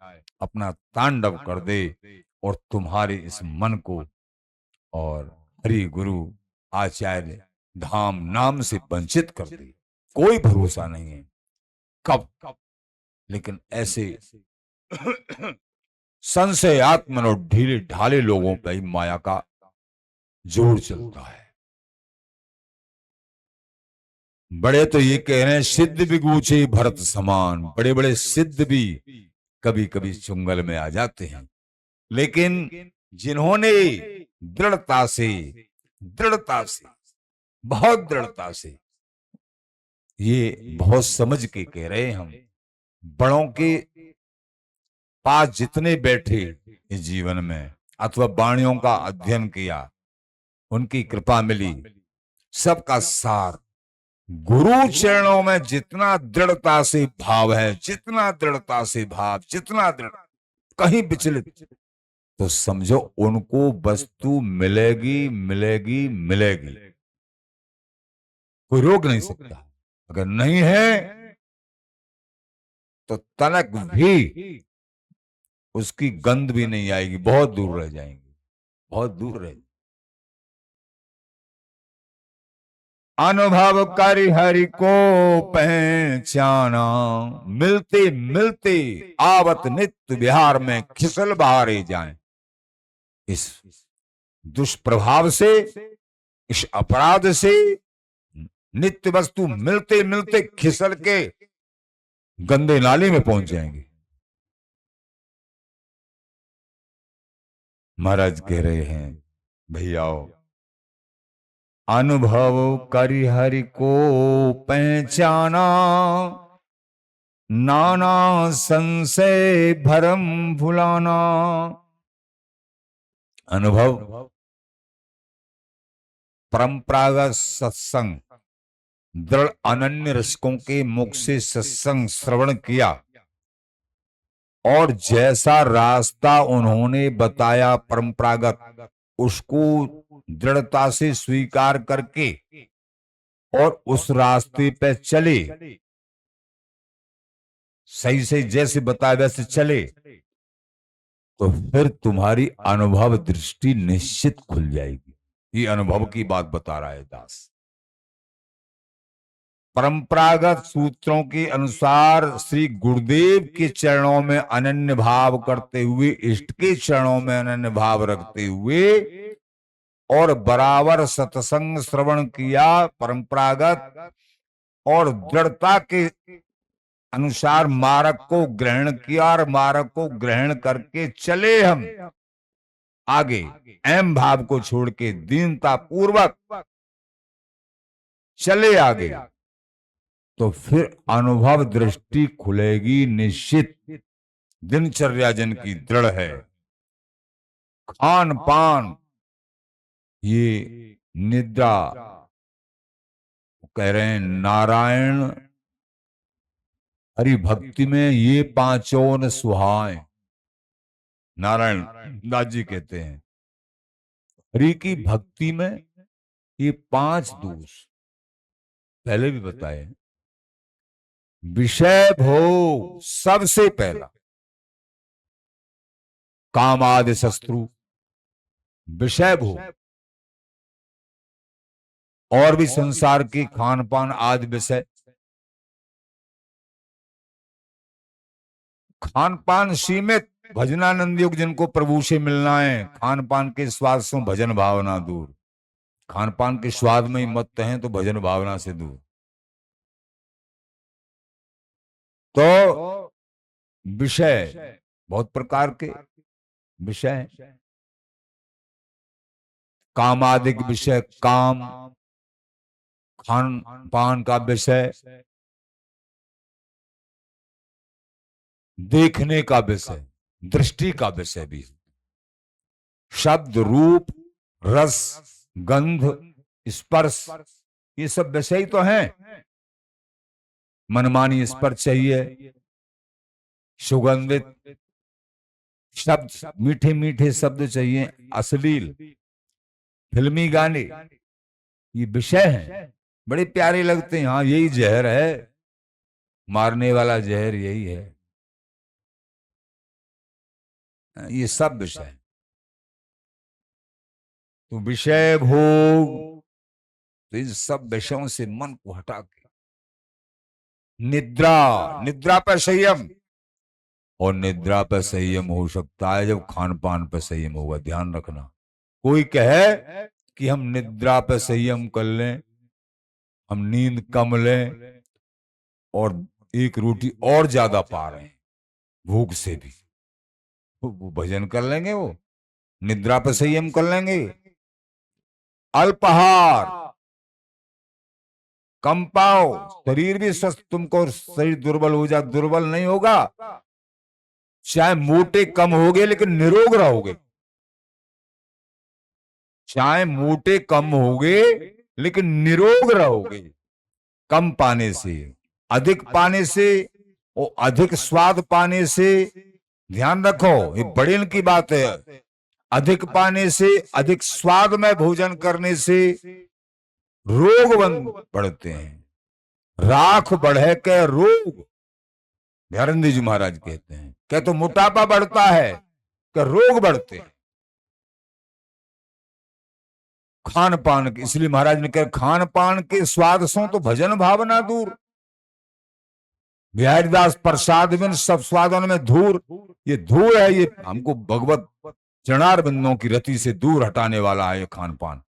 अपना तांडव कर दे और तुम्हारे इस मन को और हरि गुरु आचार्य धाम नाम से वंचित कर दे, कोई भरोसा नहीं है कब। लेकिन ऐसे संशय आत्मन और ढीले ढाले लोगों पर ही माया का जोर चलता है। बड़े तो ये कह रहे हैं सिद्ध भी गूचे भरत समान। बड़े बड़े सिद्ध भी कभी कभी चुंगल में आ जाते हैं, लेकिन जिन्होंने दृढ़ता से बहुत दृढ़ता से, ये बहुत समझ के कह रहे हैं हम, बड़ों के पास जितने बैठे इस जीवन में अथवा वाणियों का अध्ययन किया, उनकी कृपा मिली, सबका सार गुरु चरणों में जितना दृढ़ता से भाव है, जितना दृढ़ता से भाव, जितना दृढ़, कहीं विचलित, तो समझो उनको वस्तु मिलेगी मिलेगी मिलेगी, कोई रोक नहीं सकता। अगर नहीं है तो तनक भी उसकी गंध भी नहीं आएगी, बहुत दूर रह जाएंगे, बहुत दूर रह। अनुभव कर हरि को पहचाना, मिलते मिलते आवत नित्य विहार में खिसल बहारे जाएं। इस दुष्प्रभाव से, इस अपराध से नित्य वस्तु मिलते मिलते खिसल के गंदे नाले में पहुंच जाएंगे। महाराज कह रहे हैं भैयाओ, अनुभव करि हरि को पहचाना, नाना संशय भरम भुलाना। अनुभव परंपरागत सत्संग, दृढ़ अनन्य रसिकों के मुख से सत्संग श्रवण किया और जैसा रास्ता उन्होंने बताया परंपरागत, उसको दृढ़ता से स्वीकार करके और उस रास्ते पे चले, सही से जैसे बताया वैसे चले, तो फिर तुम्हारी अनुभव दृष्टि निश्चित खुल जाएगी। ये अनुभव की बात बता रहा है दास। परंपरागत सूत्रों के अनुसार श्री गुरुदेव के चरणों में अनन्य भाव करते हुए, इष्ट के चरणों में अनन्य भाव रखते हुए और बराबर सत्संग श्रवण किया परंपरागत, और दृढ़ता के अनुसार मार्ग को ग्रहण किया और मार्ग को ग्रहण करके चले हम आगे, अहम भाव को छोड़ के दीनता पूर्वक चले आगे, तो फिर अनुभव दृष्टि खुलेगी निश्चित। दिनचर्या जन की दृढ़ है, खान पान, ये निद्रा, कह रहे हैं नारायण हरि भक्ति में ये पांचों न सुहाए। नारायण दास जी कहते हैं हरि की भक्ति में ये 5 दोष पहले भी बताए। विषय भोग सबसे पहला, काम आदि शत्रु, विषय भोग, और भी संसार के खान पान आदि विषय। खान पान सीमित, भजनानंद योग जिनको प्रभु से मिलना है, खान पान के स्वाद से भजन भावना दूर। खान पान के स्वाद में ही मत हैं तो भजन भावना से दूर। तो विषय बहुत प्रकार के विषय, कामादिक विषय, काम, खान पान का विषय, देखने का विषय, दृष्टि का विषय भी, शब्द रूप रस गंध स्पर्श, ये सब विषय तो हैं। मनमानी स्पर्श चाहिए, सुगंधित शब्द, मीठे मीठे शब्द चाहिए, अश्लील फिल्मी गाने, ये विषय हैं, बड़े प्यारे लगते हैं। हाँ यही जहर है, मारने वाला जहर यही है, ये सब विषय। तो विषय भोग, तो इन सब विषयों से मन को हटा के निद्रा, निद्रा पर संयम, और निद्रा पर संयम हो सकता है जब खान पान पर संयम होगा। ध्यान रखना, कोई कहे कि हम निद्रा पर संयम कर लें, हम नींद कम लें और एक रोटी और ज्यादा पा रहे हैं भूख से भी, वो भजन कर लेंगे, वो निद्रा पर संयम कर लेंगे। अल्पाहार कम पाओ, शरीर भी स्वस्थ, तुमको शरीर दुर्बल हो जाए, दुर्बल नहीं होगा। चाहे मोटे कम होगे लेकिन निरोग रहोगे, चाहे मोटे कम होगे लेकिन निरोग रहोगे। कम पाने से, अधिक पाने से और अधिक स्वाद पाने से, ध्यान रखो ये बड़े की बात है, अधिक पाने से, अधिक स्वाद में भोजन करने से रोग बढ़ते हैं। राख बढ़े के रोग, ध्यानंद जी महाराज कहते हैं, क्या तो मोटापा बढ़ता है कि रोग बढ़ते हैं खान पान के। इसलिए महाराज ने कहा खान पान के स्वाद सो तो भजन भावना दूर, बिहारीदास प्रसाद बिन सब स्वादन में धूर। ये धूर है, ये हमको भगवत चरणार बिंदों की रति से दूर हटाने वाला है ये खान पान।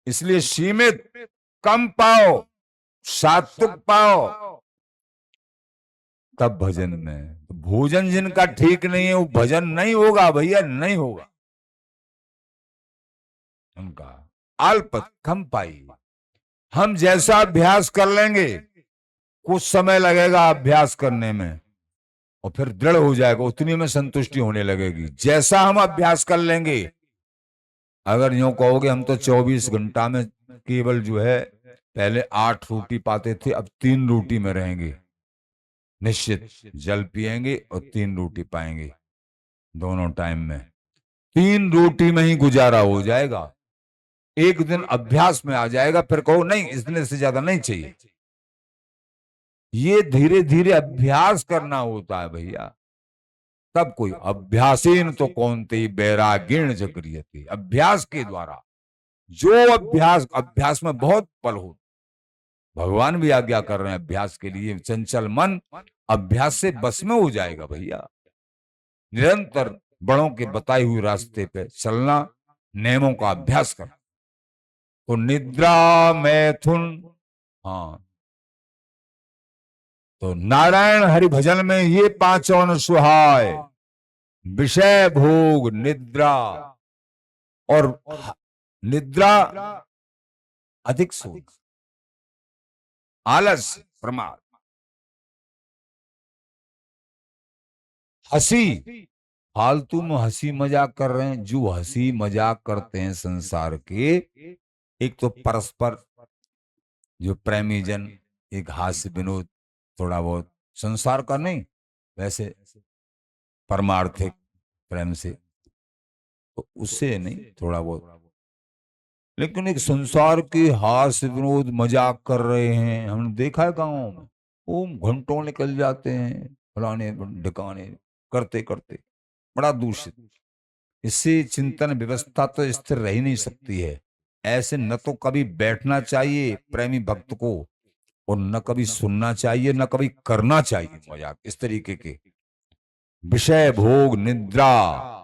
इसलिए सीमित, कम पाओ, सात्विक पाओ, तब भजन में। तो भोजन जिनका ठीक नहीं है वो भजन नहीं होगा भैया, नहीं होगा उनका। अल्प कम पाई, हम जैसा अभ्यास कर लेंगे, कुछ समय लगेगा अभ्यास करने में और फिर दृढ़ हो जाएगा, उतनी में संतुष्टि होने लगेगी। जैसा हम अभ्यास कर लेंगे, अगर यूं कहोगे हम तो 24 घंटा में केवल जो है पहले 8 रोटी पाते थे, अब 3 रोटी में रहेंगे। निश्चित जल पिएंगे और 3 रोटी पाएंगे दोनों टाइम में। 3 रोटी में ही गुजारा हो जाएगा। एक दिन अभ्यास में आ जाएगा, फिर कहो नहीं इसने से ज्यादा नहीं चाहिए। ये धीरे धीरे अभ्यास करना होता है भैया। तब कोई अभ्यासेन तो कौनते बैरागीण जगरियते, अभ्यास के द्वारा जो अभ्यास में बहुत बल हो। भगवान भी आज्ञा कर रहे हैं अभ्यास के लिए। चंचल मन अभ्यास से बस में हो जाएगा भैया। निरंतर बड़ों के बताए हुए रास्ते पे चलना, नियमों का अभ्यास करना। तो निद्रा मैथुन, हाँ, तो नारायण हरि भजन में ये 5 अनुसुहाय, विषय भोग निद्रा, और निद्रा अधिक सोच, आलस, प्रमाद, हंसी, फालतू में हंसी मजाक कर रहे हैं। जो हंसी मजाक करते हैं संसार के, एक तो परस्पर जो प्रेमी जन एक हास्य विनोद थोड़ा बहुत, संसार का नहीं, वैसे परमार्थिक प्रेम से, तो उससे नहीं थोड़ा बहुत। लेकिन एक संसार के हास्य विनोद मजाक कर रहे हैं, हमने देखा है गाँवों में, वो घंटों निकल जाते हैं फलाने ढिकाने करते करते, बड़ा दूषित। इससे चिंतन व्यवस्था तो स्थिर रह ही नहीं सकती है। ऐसे न तो कभी बैठना चाहिए प्रेमी भक्त को, और न कभी सुनना चाहिए, न कभी करना चाहिए मजाक इस तरीके के। विषय भोग निद्रा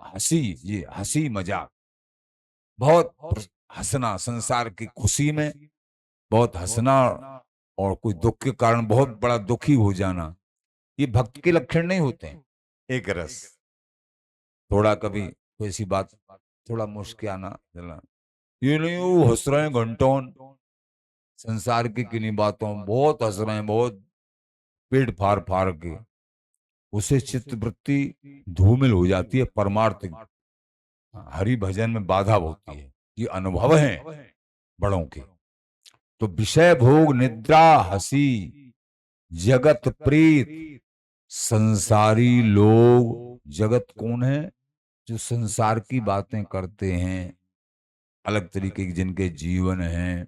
हंसी, ये हंसी मजाक, बहुत हंसना, संसार की खुशी में बहुत हंसना, और कोई दुख के कारण बहुत बड़ा दुखी हो जाना, ये भक्त के लक्षण नहीं होते हैं। एक रस, थोड़ा कभी कोई सी बात थोड़ा मुस्कुराना चलना, ये नहीं वो हंस रहे हैं घंटों संसार की किन्हीं बातों, बहुत हंस रहे हैं, बहुत पेट फाड़ फाड़ के, उसे चित्त वृत्ति धूमिल हो जाती है। परमार्थ हरि भजन में बाधा होती है। ये अनुभव है बड़ों के। तो विषय भोग निद्रा हंसी जगत प्रीत, संसारी लोग, जगत कौन है? जो संसार की बातें करते हैं, अलग तरीके के जिनके जीवन हैं,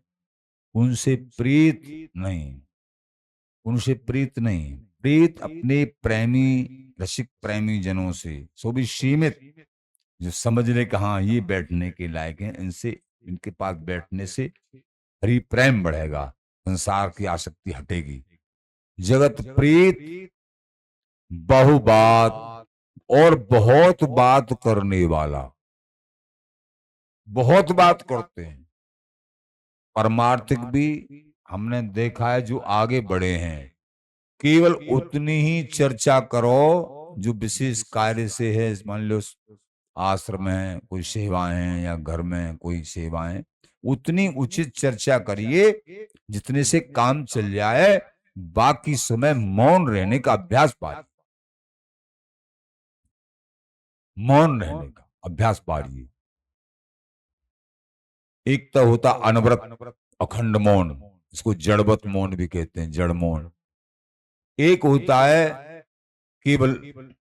उनसे प्रीत नहीं, उनसे प्रीत नहीं। प्रीत अपने प्रेमी रसिक प्रेमी जनों से, सो भी सीमित, जो समझ ले कि हाँ ये बैठने के लायक हैं, इनसे, इनके पास बैठने से हरि प्रेम बढ़ेगा, संसार की आसक्ति हटेगी। जगत प्रीत बहु बात, और बहुत बात करने वाला, बहुत बात करते हैं। परमार्थिक भी हमने देखा है जो आगे बढ़े हैं, केवल उतनी ही चर्चा करो जो विशेष कार्य से है। मान लो आश्रम में कोई सेवाएं हैं या घर में कोई सेवाएं, उतनी उचित चर्चा करिए जितने से काम चल जाए। बाकी समय मौन रहने का अभ्यास पाए, मौन रहने का अभ्यास पाइए। एक तो होता अनवरत अखंड मौन, इसको जड़वत मौन भी कहते हैं, जड़ मौन। एक होता है केवल,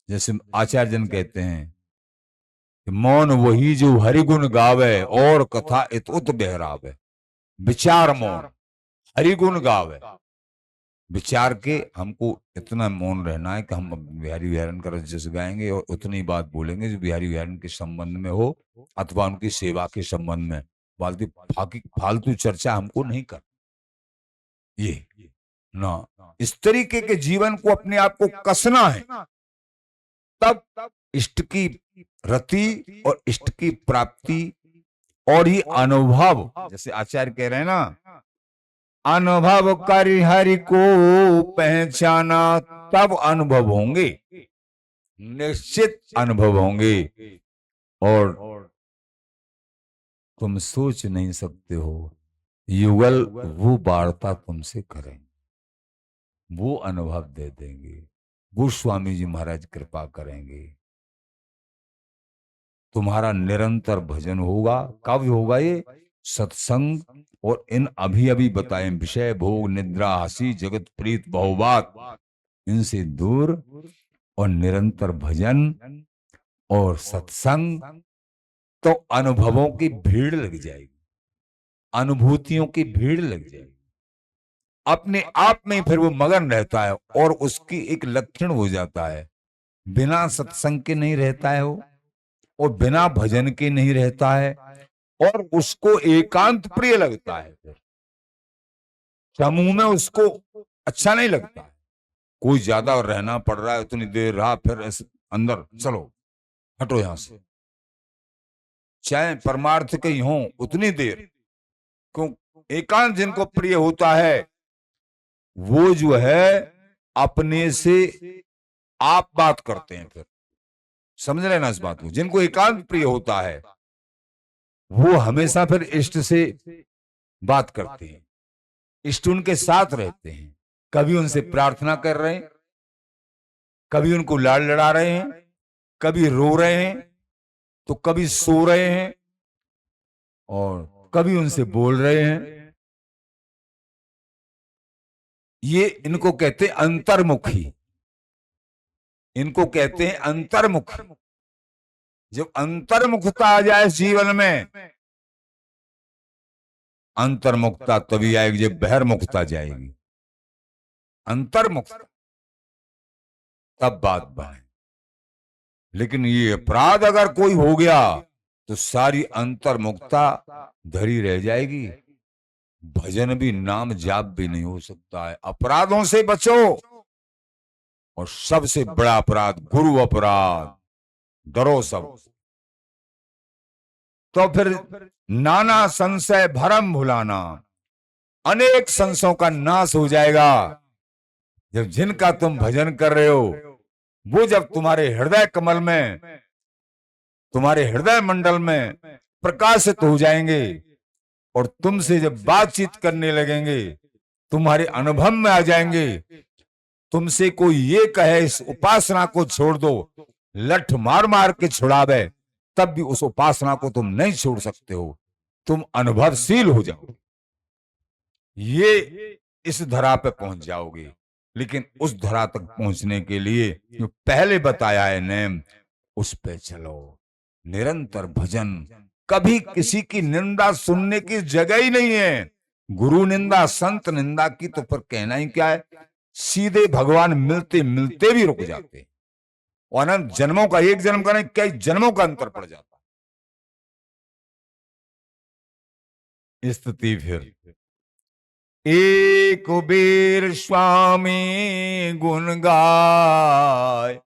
जैसे आचार्य जन कहते हैं, मौन वही जो हरिगुण गावे और कथा इत उत बहरावे। विचार मौन, हरिगुण गावे, विचार के हमको इतना मौन रहना है कि हम बिहारी विहारन का रस जस गाएंगे और उतनी बात बोलेंगे जो बिहारी विहारन के संबंध में हो अथवा उनकी सेवा के संबंध में। फालतू चर्चा हमको नहीं कर, ये ना, इस तरीके के जीवन को अपने आप को कसना है, तब इष्ट की रति और इष्ट की प्राप्ति। और ये अनुभव, जैसे आचार्य कह रहे हैं ना, अनुभव कर हरि को पहचाना, तब अनुभव होंगे, निश्चित अनुभव होंगे। और तुम सोच नहीं सकते हो, युगल वो वार्ता तुमसे करें, वो अनुभव दे देंगे, वो स्वामी जी महाराज कृपा करेंगे। तुम्हारा निरंतर भजन होगा। कब होगा ये? सत्संग और इन अभी अभी बताए विषय भोग निद्रा हंसी जगत प्रीत बहुबात, इनसे दूर और निरंतर भजन और सत्संग, तो अनुभवों की भीड़ लग जाएगी, अनुभूतियों की भीड़ लग जाएगी। अपने आप में फिर वो मगन रहता है और उसकी एक लक्षण हो जाता है, बिना सत्संग के नहीं रहता है वो, और बिना भजन के नहीं रहता है, और उसको एकांत प्रिय लगता है। फिर समूह में उसको अच्छा नहीं लगता है। कोई ज्यादा रहना पड़ रहा है, उतनी देर रहा, फिर अंदर चलो हटो यहां से, चाहे परमार्थ के ही हों उतनी देर। क्यों? एकांत जिनको प्रिय होता है वो जो है अपने से आप बात करते हैं। फिर समझ रहे ना इस बात को? जिनको एकांत प्रिय होता है वो हमेशा फिर इष्ट से बात करते हैं, इष्ट उनके साथ रहते हैं। कभी उनसे प्रार्थना कर रहे हैं, कभी उनको लाड़ लड़ा रहे हैं, कभी रो रहे हैं, तो कभी सो रहे हैं, और कभी उनसे बोल रहे हैं। ये इनको कहते हैं अंतर्मुखी, इनको कहते हैं अंतर्मुखी। जब अंतर्मुखता आ जाए जीवन में, अंतर्मुखता तभी आएगी जब बहिर्मुखता जाएगी। अंतर्मुखता तब बात बने। लेकिन ये अपराध अगर कोई हो गया तो सारी अंतर्मुखता धरी रह जाएगी, भजन भी नाम जाप भी नहीं हो सकता है। अपराधों से बचो, और सबसे बड़ा अपराध गुरु अपराध, डरो सब। तो फिर नाना संशय भरम भुलाना, अनेक संशयों का नाश हो जाएगा जब जिनका तुम भजन कर रहे हो वो जब तुम्हारे हृदय कमल में, तुम्हारे हृदय मंडल में प्रकाशित हो जाएंगे, और तुमसे जब बातचीत करने लगेंगे, तुम्हारे अनुभव में आ जाएंगे। तुमसे कोई ये कहे इस उपासना को छोड़ दो, लठ मार मार के छुड़ावे, तब भी उस उपासना को तुम नहीं छोड़ सकते हो। तुम अनुभवशील हो जाओ, ये इस धरा पे पहुंच जाओगे। लेकिन उस धरा तक पहुंचने के लिए जो पहले बताया है नेम, उस पे चलो। निरंतर भजन, कभी किसी की निंदा सुनने की जगह ही नहीं है। गुरु निंदा संत निंदा की तो फिर कहना ही क्या है। सीधे भगवान मिलते मिलते भी रुक जाते, और अनंत जन्मों का, एक जन्म का नहीं कई जन्मों का अंतर पड़ जाता। स्थिति फिर एक बेर स्वामी गुण गाय,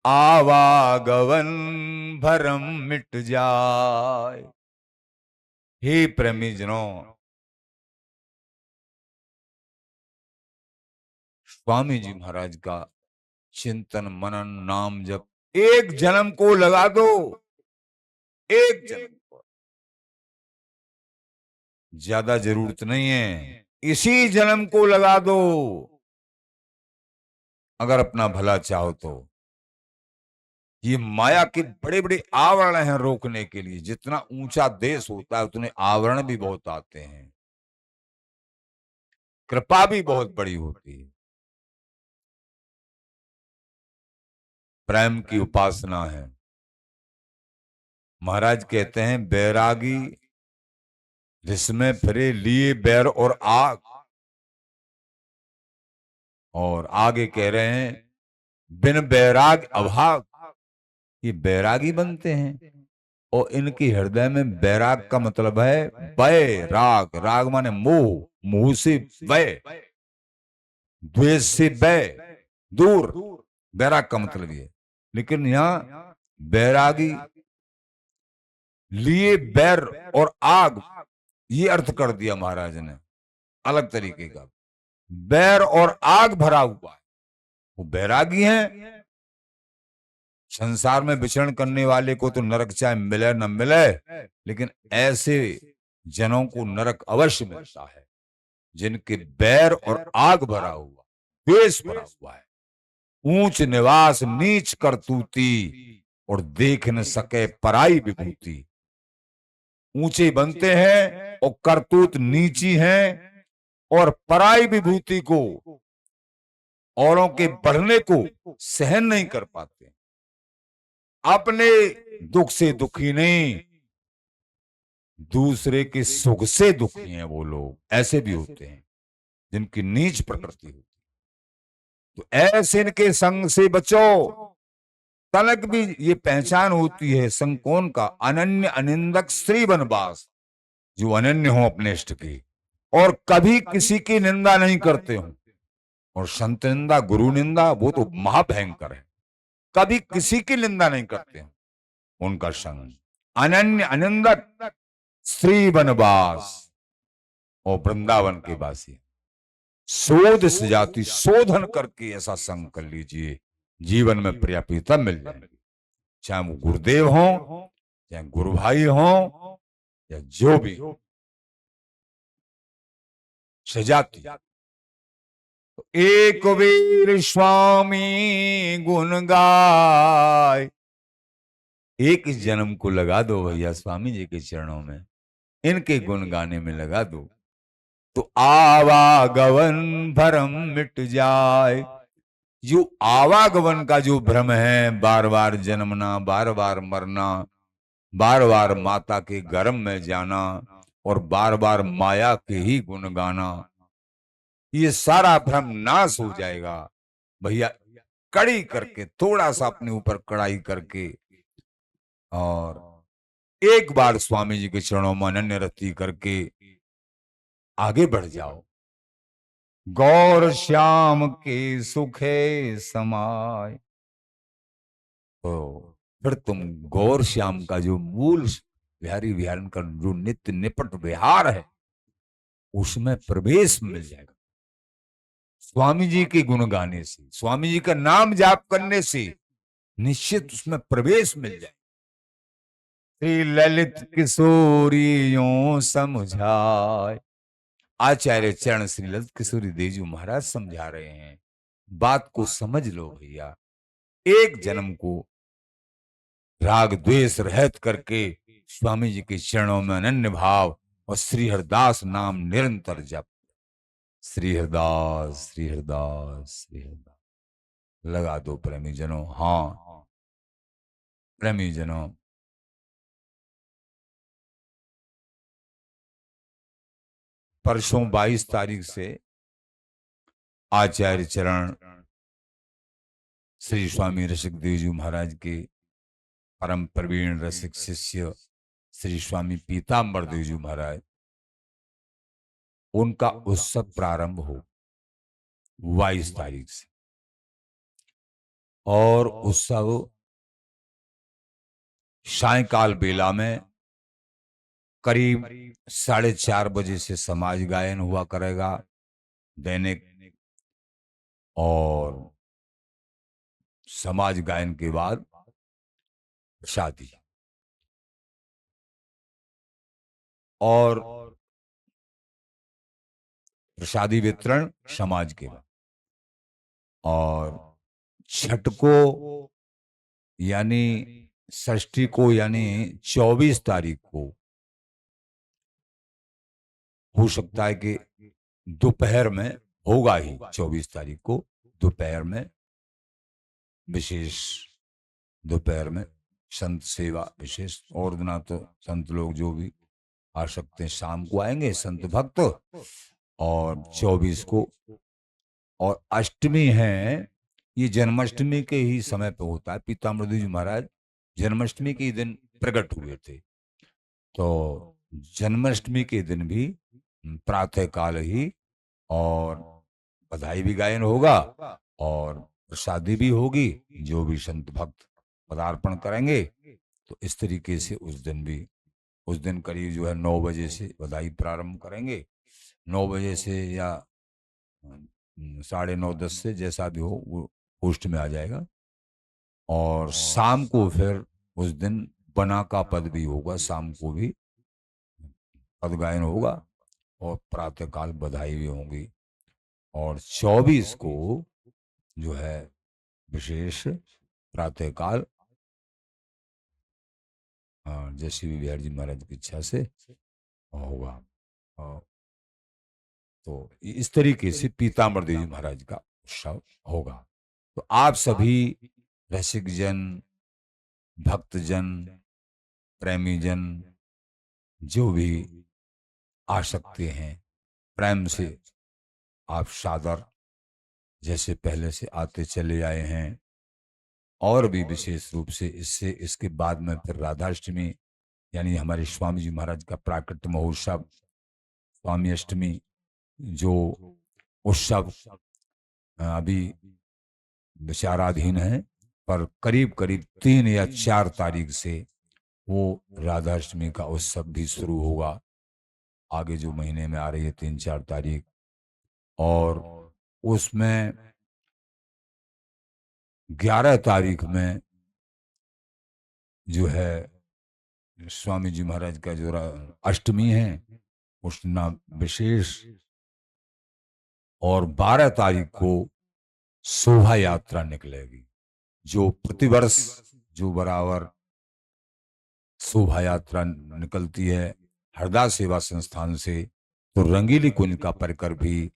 आवागवन भरम मिट जाए। हे प्रेमीजनों, स्वामी जी महाराज का चिंतन मनन नाम जप एक जन्म को लगा दो, एक जन्म को, ज्यादा जरूरत नहीं है, इसी जन्म को लगा दो अगर अपना भला चाहो तो। ये माया के बड़े बड़े आवरण हैं रोकने के लिए। जितना ऊंचा देश होता है उतने आवरण भी बहुत आते हैं, कृपा भी बहुत बड़ी होती है। प्रेम की उपासना है। महाराज कहते हैं बैरागी जिसमें फिरे लिए बैर और आग, और आगे कह रहे हैं बिन बैराग अभाग। ये बैरागी बनते हैं, और इनके हृदय में बैराग का मतलब है बैराग। राग माने मोह, मोह से वै, द्वेष से वै, दूर। बैराग का मतलब ये। लेकिन यहाँ बैरागी लिए बैर और आग, ये अर्थ कर दिया महाराज ने अलग तरीके का। बैर और आग भरा हुआ है, वो बैरागी हैं। संसार में विचरण करने वाले को तो नरक चाहे मिले न मिले, लेकिन ऐसे जनों को नरक अवश्य मिलता है जिनके बैर और आग भरा हुआ, द्वेष भरा हुआ है। ऊंच निवास नीच करतूती, और देख न सके पराई विभूति। ऊंचे बनते हैं और करतूत नीची हैं और पराई विभूति को, औरों के बढ़ने को सहन नहीं कर पाते। अपने दुख से दुखी नहीं, दूसरे के सुख से दुखी हैं वो लोग। ऐसे भी होते हैं जिनकी नीच प्रकृति होती है। तो ऐसे इनके संग से बचो। तलक भी ये पहचान होती है संग कौन का? अनन्य अनिंदक श्री वनवास, जो अनन्य हो अपने इष्ट की और कभी किसी की निंदा नहीं करते हो। और संत निंदा, गुरु निंदा, वो तो महाभयंकर है। कभी किसी की निंदा नहीं करते हो उनका संग। अनन्य अनिंदक श्री वनवास और वृंदावन के वासी। शोध सजाति, शोधन करके ऐसा संग कर लीजिए, जीवन में प्रियता मिल जाएगी। चाहे वो गुरुदेव हो, चाहे गुरु भाई हो, या जो भी सजाती। तो एक वीर स्वामी गुण गाय। एक इस जन्म को लगा दो भैया स्वामी जी के चरणों में, इनके गुण गाने में लगा दो, तो आवागमन भ्रम मिट जाए। जो आवागमन का जो भ्रम है, बार बार जन्मना, बार बार मरना, बार बार माता के गर्भ में जाना और बार बार माया के ही गुण गाना, ये सारा भ्रम नाश हो जाएगा भैया। कड़ी करके, थोड़ा सा अपने ऊपर कड़ाई करके, और एक बार स्वामी जी के चरणों में अनन्य रति करके आगे बढ़ जाओ। गौर श्याम के सुखे समाय। तो फिर तुम गौर श्याम का जो मूल बिहारी विहारन का जो नित्य निपट विहार है, उसमें प्रवेश मिल जाएगा। स्वामी जी के गुण गाने से, स्वामी जी का नाम जाप करने से निश्चित उसमें प्रवेश मिल जाए। श्री ललित किशोरियों समझाए। आचार्य चरण श्री ललित किशोरी देव जी महाराज समझा रहे हैं, बात को समझ लो भैया। एक जन्म को राग द्वेष रहित करके स्वामी जी के चरणों में अनन्य भाव और श्री हरदास नाम निरंतर जप। श्री हरदास, श्री हरदास, श्री हरदास लगा दो प्रेमी जनों। हाँ प्रेमी जनों, परसों 22 तारीख से आचार्य चरण श्री स्वामी रसिक देव जी महाराज के परम प्रवीण रसिक शिष्य श्री स्वामी पीताम्बर देव जी महाराज, उनका उत्सव प्रारंभ हो 22 तारीख से। और उत्सव सायकाल बेला में करीब 4:30 बजे से समाज गायन हुआ करेगा दैनिक, और समाज गायन के बाद शादी और प्रसादी वितरण समाज के बाद। और छठ को यानी षष्ठी को यानी 24 तारीख को हो सकता है कि दोपहर में होगा ही। 24 तारीख को दोपहर में विशेष, दोपहर में संत सेवा विशेष। और दिना तो संत लोग जो भी आ सकते हैं शाम को आएंगे संत भक्त। और 24 को, और अष्टमी है, ये जन्माष्टमी के ही समय पे होता है। पीताम्बर जी महाराज जन्माष्टमी के दिन प्रकट हुए थे, तो जन्माष्टमी के दिन भी प्रातः काल ही और बधाई भी गायन होगा और प्रसादी भी होगी। जो भी संत भक्त पदार्पण करेंगे, तो इस तरीके से उस दिन करीब जो है 9 बजे से बधाई प्रारंभ करेंगे। 9 बजे से या 9:30 10 से जैसा भी हो वो पोस्ट में आ जाएगा। और शाम को फिर उस दिन बना का पद भी होगा, शाम को भी पद गायन होगा और प्रातःकाल बधाई भी होंगी। और 24 को जो है विशेष प्रातःकाल जैसी भी बिहार जी महाराज की इच्छा से होगा। तो इस तरीके से पीताम्बर देव जी महाराज का उत्सव होगा। तो आप सभी रसिक जन, भक्तजन, प्रेमी जन जो भी आ सकते हैं, प्रेम से आप सादर जैसे पहले से आते चले आए हैं। और भी विशेष रूप से इसके बाद में फिर राधाष्टमी यानी हमारे स्वामी जी महाराज का प्राकट्य महोत्सव, स्वामी अष्टमी जो उत्सव अभी विचाराधीन है, पर करीब करीब 3 या 4 तारीख से वो राधाष्टमी का उत्सव भी शुरू होगा। आगे जो महीने में आ रही है 3-4 तारीख, और उसमें 11 तारीख में जो है स्वामी जी महाराज का जो अष्टमी है उसना विशेष, और 12 तारीख को शोभा यात्रा निकलेगी, जो प्रतिवर्ष जो बराबर शोभा यात्रा निकलती है हरदास सेवा संस्थान से, तो रंगीली कुंज का परिकर भी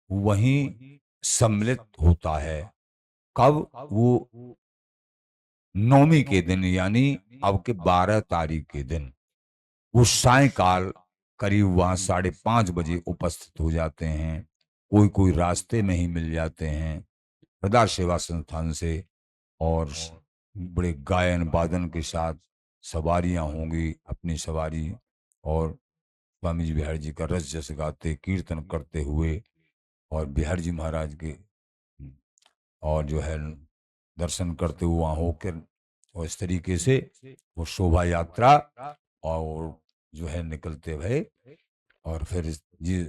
वहीं सम्मिलित होता है। कब? वो नवमी के दिन, यानी अब के 12 तारीख के दिन वो सायकाल करीब वहां 5:30 बजे उपस्थित हो जाते हैं। कोई कोई रास्ते में ही मिल जाते हैं हरदास सेवा संस्थान से, और बड़े गायन वादन के साथ सवारियां होंगी, अपनी सवारी, और स्वामी जी बिहारी जी का रस जस गाते कीर्तन करते हुए, और बिहारी जी महाराज के और जो है दर्शन करते हुए वहां होकर, और इस तरीके से वो शोभा यात्रा और जो है निकलते हुए, और फिर ये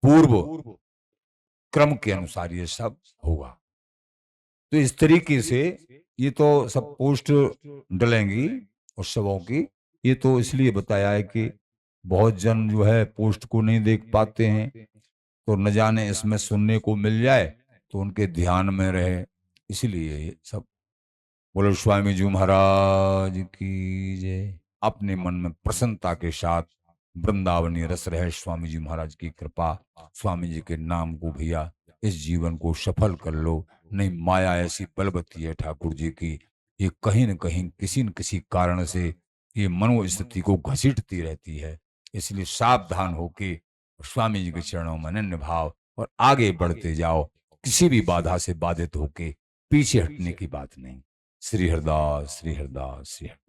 पूर्व क्रम के अनुसार ये सब होगा। तो इस तरीके से ये तो सब पोस्ट डलेंगी उत्सवों की। ये तो इसलिए बताया है कि बहुत जन जो है पोस्ट को नहीं देख पाते हैं, तो न जाने इसमें सुनने को मिल जाए तो उनके ध्यान में रहे, इसलिए ये सब। बोलो स्वामी जी महाराज की जय। अपने मन में प्रसन्नता के साथ वृंदावनी रस रहे स्वामी जी महाराज की कृपा, स्वामी जी के नाम को भैया इस जीवन को सफल कर लो। नहीं, माया ऐसी बलवती है ठाकुर जी की, ये कहीं न कहीं किसी न किसी कारण से ये मनोस्थिति को घसीटती रहती है। इसलिए सावधान होके स्वामी जी के चरणों में अनन्य भाव और आगे बढ़ते जाओ, किसी भी बाधा से बाधित होके पीछे हटने की बात नहीं। श्री हरदास, श्री हरदास, श्री हरदास।